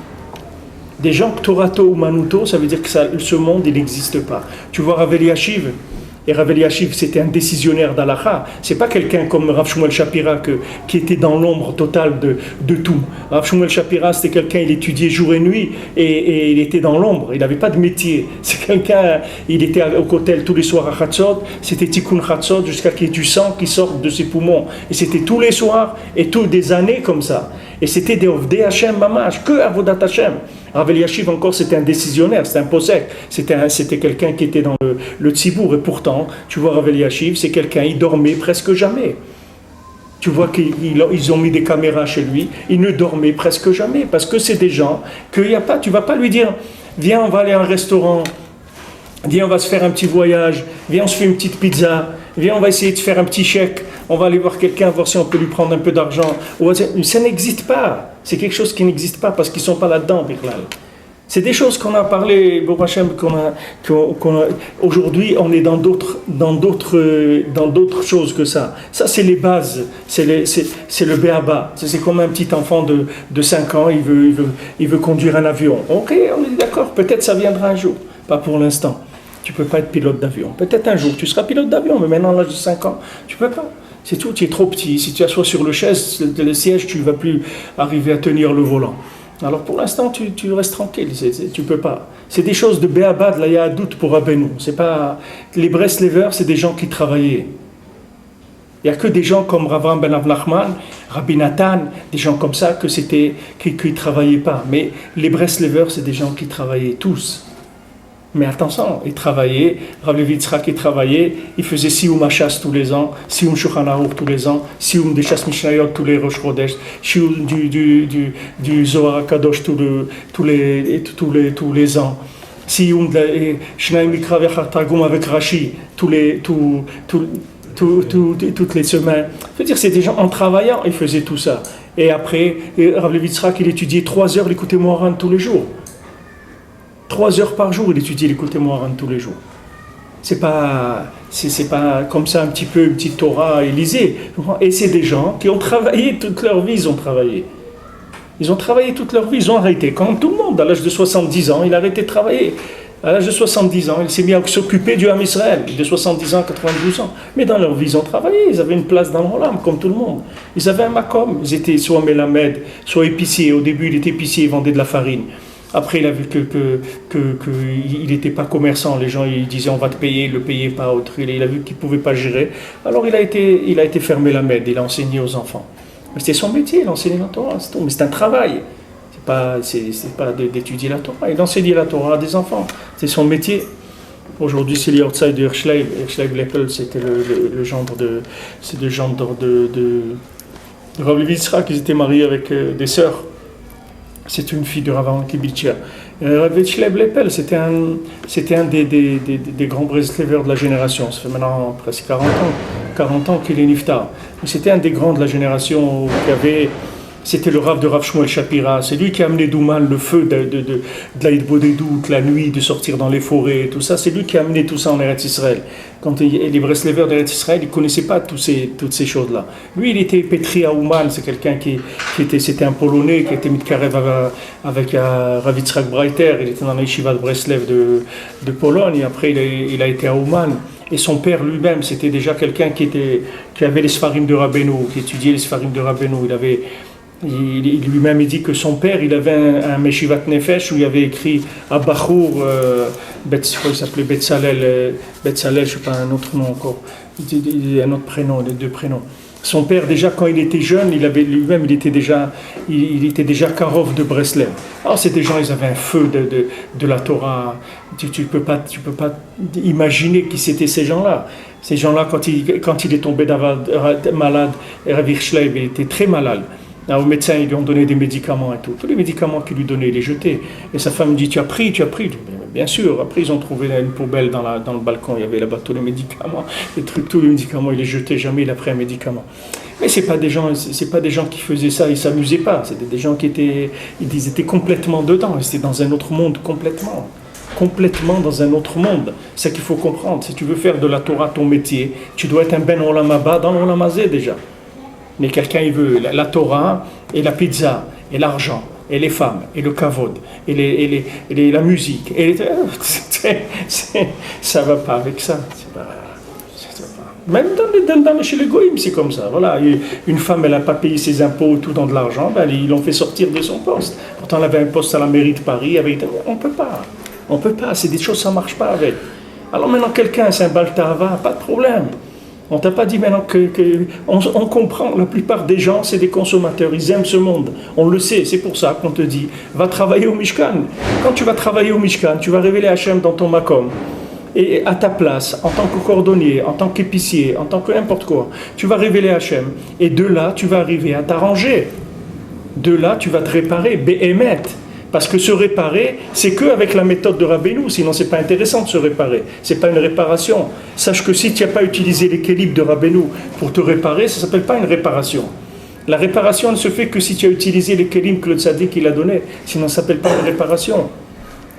Des gens, Torato ou Manuto, ça veut dire que ce monde, il n'existe pas. Tu vois Rav Eliashiv, et Rav Eliashiv, c'était un décisionnaire d'Halacha. C'est pas quelqu'un comme Rav Shmuel Shapira qui était dans l'ombre totale de tout. Rav Shmuel Shapira, c'était quelqu'un, il étudiait jour et nuit et il était dans l'ombre. Il n'avait pas de métier. C'est quelqu'un, il était au kotel tous les soirs à Chatzot. C'était Tikkun Chatzot jusqu'à qu'il y ait du sang qui sorte de ses poumons. Et c'était tous les soirs et des années comme ça. Et c'était des Ovdei Hashem Mamash, que Avodat Hashem. Rav Eliashiv encore, c'était un décisionnaire, c'était un posek, c'était quelqu'un qui était dans le tzibour. Et pourtant, tu vois, Rav Eliashiv, c'est quelqu'un, il dormait presque jamais. Tu vois qu'ils ont mis des caméras chez lui, il ne dormait presque jamais, parce que c'est des gens qu'il n'y a pas, tu ne vas pas lui dire, viens, on va aller à un restaurant, viens, on va se faire un petit voyage, viens, on se fait une petite pizza, viens, on va essayer de faire un petit chèque, on va aller voir quelqu'un, voir si on peut lui prendre un peu d'argent. Ça n'existe pas, c'est quelque chose qui n'existe pas, parce qu'ils ne sont pas là-dedans, Birlal. C'est des choses qu'on a parlé, Baruch Hashem, aujourd'hui, on est dans d'autres choses que ça. Ça, c'est les bases, c'est le béaba. C'est comme un petit enfant de 5 ans, il veut conduire un avion. Ok, on est d'accord, peut-être ça viendra un jour, pas pour l'instant. Tu ne peux pas être pilote d'avion. Peut-être un jour, tu seras pilote d'avion, mais maintenant, à l'âge de 5 ans, tu ne peux pas. C'est tout, tu es trop petit. Si tu assois sur le siège, tu ne vas plus arriver à tenir le volant. Alors pour l'instant, tu restes tranquille, tu peux pas. C'est des choses de béabad, là il y a un doute pour Rabbeinu. C'est pas les Breslevers, c'est des gens qui travaillaient. Il y a que des gens comme Rav Ben Nachman, Rabbi Nathan, des gens comme ça qui travaillaient pas. Mais les Breslevers, c'est des gens qui travaillaient tous. Mais attention, ils travaillaient, Rav Levi Yitzhak, il travaillait, il faisait Sioum Hachas tous les ans, Sioum Shulchan Aruch tous les ans, Sioum des Shas Mishnayot tous les Rosh Chodesh, Sioum du Zohar HaKadosh tous les ans, Sioum de Shnai Mikra Vechar Targum avec Rashi toutes les semaines. Je veux dire, c'est des gens, en travaillant, ils faisaient tout ça. Et après, Rav Levi Yitzhak, il étudiait 3 heures, il écoutait Moharan tous les jours. 3 heures par jour, il étudie l'écouter Moharan tous les jours. C'est pas comme ça un petit peu, une petite Torah Élysée. Et c'est des gens qui ont travaillé toute leur vie, ils ont travaillé. Ils ont travaillé toute leur vie, ils ont arrêté. Comme tout le monde, à l'âge de 70 ans, il a arrêté de travailler. À l'âge de 70 ans, il s'est mis à s'occuper du Ham Israël, de 70 ans à 92 ans. Mais dans leur vie, ils ont travaillé, ils avaient une place dans le Olam, comme tout le monde. Ils avaient un makom, ils étaient soit Melamed, soit épiciers. Au début, il était épicier, il vendait de la farine. Après, il a vu qu'il n'était pas commerçant. Les gens ils disaient on va te payer, il ne le payait pas. Autre. Il a vu qu'il ne pouvait pas gérer. Alors il a été fermé la Med, il a enseigné aux enfants. Mais c'était son métier, il enseignait la Torah. C'est tout. Mais c'est un travail. C'est pas d'étudier la Torah. Il enseignait la Torah à des enfants. C'est son métier. Aujourd'hui, c'est l'Yortzai de Hirschleib. Hirschleib Leppel, c'était le gendre de Rav Levi Yitzhak. Ils étaient mariés avec des sœurs. C'est une fille de Rav Kibichia. Rav Hirschleib Leppel, c'était un des grands Breslevers de la génération. Ça fait maintenant presque 40 ans qu'il est niftar. C'était un des grands de la génération qui avait... C'était le Rav de Rav Shmuel Shapira. C'est lui qui a amené d'Ouman le feu de la Hitbodedut, la nuit, de sortir dans les forêts et tout ça. C'est lui qui a amené tout ça en Eretz Israël. Quand les Breslevers d'Eretz Israël, ils ne connaissaient pas toutes ces choses-là. Lui, il était pétri à Ouman. C'est quelqu'un c'était un Polonais qui était mitkarev avec Rav Yitzhak Breiter. Il était dans la yeshiva de Breslev de Pologne. Et après, il a été à Ouman. Et son père lui-même, c'était déjà quelqu'un qui avait les Sfarim de Rabbeinu, qui étudiait les Sfarim de Rabbeinu. Il lui-même dit que son père, il avait un Meshivat Nefesh où il avait écrit à Bachour, il s'appelait Betzalel, je ne sais pas un autre nom encore, un autre prénom, les 2 prénoms. Son père, déjà quand il était jeune, il était déjà Karov de Breslev. Alors c'est des gens, ils avaient un feu de la Torah. Tu peux pas imaginer qui c'était ces gens-là. Ces gens-là, quand il est tombé malade, Rav Hirschleib, il était très malade. Là, aux médecins, ils lui ont donné des médicaments et tout. Tous les médicaments qu'ils lui donnaient, il les jetait. Et sa femme dit, tu as pris. Bien sûr. Après, ils ont trouvé une poubelle dans le balcon. Il y avait là-bas tous les médicaments. Tous les médicaments, il les jetait. Jamais il a pris un médicament. Mais c'est pas des gens qui faisaient ça, ils s'amusaient pas. C'était des gens ils étaient complètement dedans. Ils étaient dans un autre monde complètement dans un autre monde. C'est ça qu'il faut comprendre. Si tu veux faire de la Torah ton métier, tu dois être un Ben Olam Haba dans l'Olam Hazé déjà. Mais quelqu'un, il veut la Torah et la pizza et l'argent et les femmes et le kavod et la musique. Ça va pas avec ça. Même chez les goïms, c'est comme ça. Voilà, une femme, elle n'a pas payé ses impôts tout dans de l'argent, ils l'ont fait sortir de son poste. Pourtant, elle avait un poste à la mairie de Paris. On peut pas. C'est des choses, ça ne marche pas avec. Alors maintenant, quelqu'un, c'est un baltava, pas de problème. On t'a pas dit maintenant on comprend, la plupart des gens, c'est des consommateurs, ils aiment ce monde. On le sait, c'est pour ça qu'on te dit, va travailler au Mishkan. Quand tu vas travailler au Mishkan, tu vas révéler Hachem dans ton makom. Et à ta place, en tant que cordonnier, en tant qu'épicier, en tant que n'importe quoi, tu vas révéler Hachem. Et de là, tu vas arriver à t'arranger. De là, tu vas te réparer, Be'emet. Parce que se réparer, c'est qu'avec la méthode de Rabbeinu, sinon c'est pas intéressant de se réparer. C'est pas une réparation. Sache que si tu n'as pas utilisé les kélim de Rabbeinu pour te réparer, ça s'appelle pas une réparation. La réparation ne se fait que si tu as utilisé les kélim que le tzaddik il a donné, sinon ça s'appelle pas une réparation.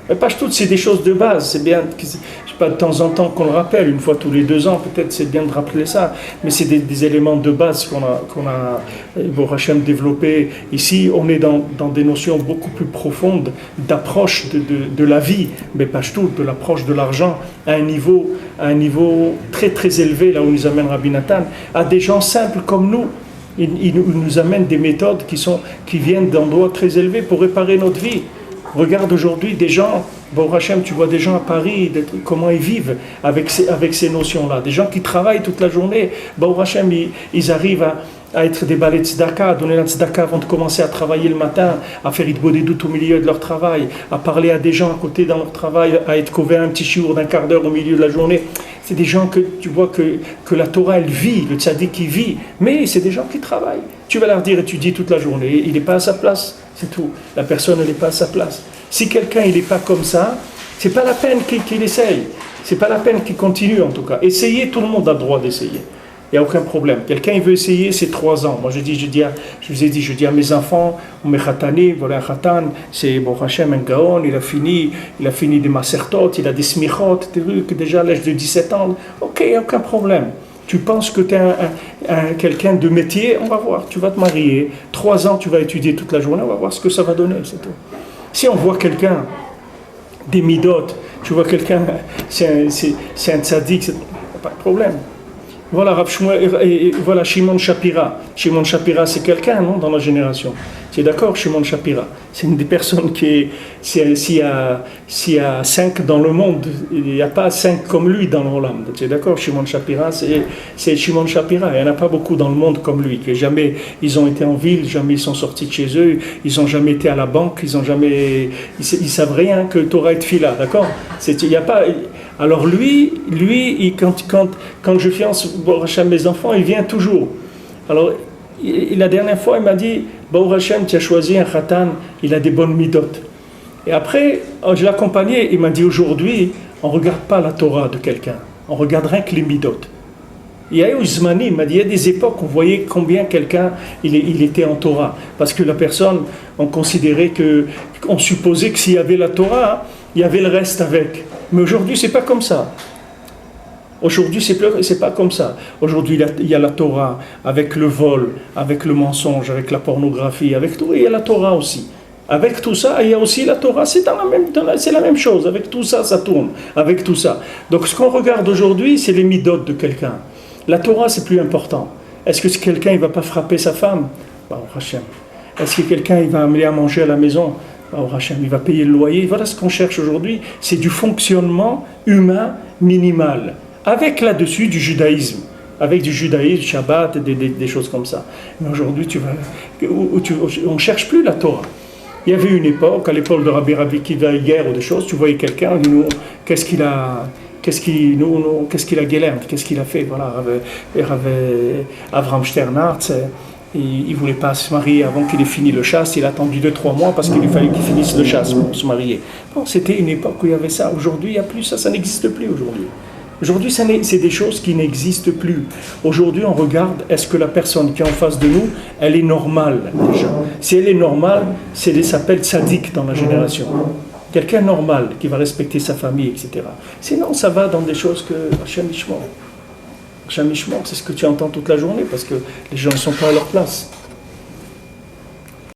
Mais pas toutes, c'est des choses de base. C'est bien, je sais pas, de temps en temps qu'on le rappelle, une fois tous les 2 ans, peut-être c'est bien de rappeler ça. Mais c'est des éléments de base qu'on a Baruch Hashem, développé. Ici, on est dans des notions beaucoup plus profondes d'approche de la vie, mais pas tout, de l'approche de l'argent à un niveau très très élevé, là où nous amène Rabbi Nathan, à des gens simples comme nous. Il nous amène des méthodes qui viennent d'endroits très élevés pour réparer notre vie. Regarde aujourd'hui des gens, Baruch Hashem, tu vois des gens à Paris, comment ils vivent avec ces notions-là. Des gens qui travaillent toute la journée, Baruch Hashem, ils arrivent à être des balais de tzedaka, à donner la tzedaka avant de commencer à travailler le matin, à faire itbodedut au milieu de leur travail, à parler à des gens à côté dans leur travail, à être couvert un petit chiour d'un quart d'heure au milieu de la journée. C'est des gens que tu vois que la Torah, elle vit, le tzaddik qui vit, mais c'est des gens qui travaillent. Tu vas leur dire, étudie toute la journée, il n'est pas à sa place, c'est tout. La personne, elle n'est pas à sa place. Si quelqu'un, il n'est pas comme ça, c'est pas la peine qu'il essaye. C'est pas la peine qu'il continue, en tout cas. Essayer, tout le monde a le droit d'essayer. Il n'y a aucun problème. Quelqu'un, il veut essayer, c'est 3 ans. Moi, je vous ai dit, je dis à mes enfants, mes khatani, voilà un khatan, c'est Baruch Hashem, un gaon, il a fini des masertot, il a des smichot, déjà à l'âge de 17 ans. Ok, il n'y a aucun problème. Tu penses que tu es quelqu'un de métier, on va voir, tu vas te marier, 3 ans, tu vas étudier toute la journée, on va voir ce que ça va donner, c'est tout. Si on voit quelqu'un, des midot, tu vois quelqu'un, c'est un tzaddik, pas de problème. Voilà Rav Shmuel, et voilà Shimon Shapira. Shimon Shapira, c'est quelqu'un, non, dans la génération. Tu es d'accord, Shimon Shapira? C'est une des personnes qui s'il y a 5 dans le monde, il n'y a pas 5 comme lui dans le Roland. Tu es d'accord, Shimon Shapira, c'est Shimon Shapira. Il n'y en a pas beaucoup dans le monde comme lui. Que jamais ils ont été en ville, jamais ils sont sortis de chez eux, ils n'ont jamais été à la banque, ils savent rien que Torah et Tfila, d'accord? Il y a pas. Alors lui, quand je fiance Baruch Hashem mes enfants, il vient toujours. Alors la dernière fois, il m'a dit, Baruch Hashem, tu as choisi un khatan, il a des bonnes midot. Et après, je l'accompagnais, il m'a dit, aujourd'hui, on ne regarde pas la Torah de quelqu'un, on regarde rien que les midot. Il y a eu Zmani, il m'a dit, il y a des époques où on voyait combien quelqu'un il était en Torah. Parce que la personne, on considérait on supposait que s'il y avait la Torah, il y avait le reste avec. Mais aujourd'hui, c'est pas comme ça. Aujourd'hui, c'est pas comme ça. Aujourd'hui, il y a la Torah avec le vol, avec le mensonge, avec la pornographie, avec tout. Et il y a la Torah aussi. Avec tout ça, il y a aussi la Torah. C'est la même chose. Avec tout ça, ça tourne. Avec tout ça. Donc, ce qu'on regarde aujourd'hui, c'est les midot de quelqu'un. La Torah, c'est plus important. Est-ce que quelqu'un il va pas frapper sa femme? Baruch Hashem. Est-ce que quelqu'un il va amener à manger à la maison? Baruch Hashem, il va payer le loyer. Voilà ce qu'on cherche aujourd'hui. C'est du fonctionnement humain minimal. Avec là-dessus du judaïsme. Avec du judaïsme, Shabbat, des choses comme ça. Mais aujourd'hui, on ne cherche plus la Torah. Il y avait une époque, à l'époque de Rabbi Akiva Iger ou des choses, tu voyais quelqu'un, on dit, nous, qu'est-ce qu'il a galère, qu'est-ce qu'il a fait, voilà, Avram Sternhardt, il ne voulait pas se marier avant qu'il ait fini le chasse, il a attendu 2-3 mois parce qu'il lui fallait qu'il finisse le chasse pour se marier. Bon, c'était une époque où il y avait ça, aujourd'hui il n'y a plus ça n'existe plus aujourd'hui. Aujourd'hui, c'est des choses qui n'existent plus. Aujourd'hui, on regarde, est-ce que la personne qui est en face de nous, elle est normale déjà? Si elle est normale, elle s'appelle tzaddik dans la génération. Quelqu'un normal, qui va respecter sa famille, etc. Sinon, ça va dans des choses que Hachem Ishmor. Hachem Ishmor, c'est ce que tu entends toute la journée, parce que les gens ne sont pas à leur place.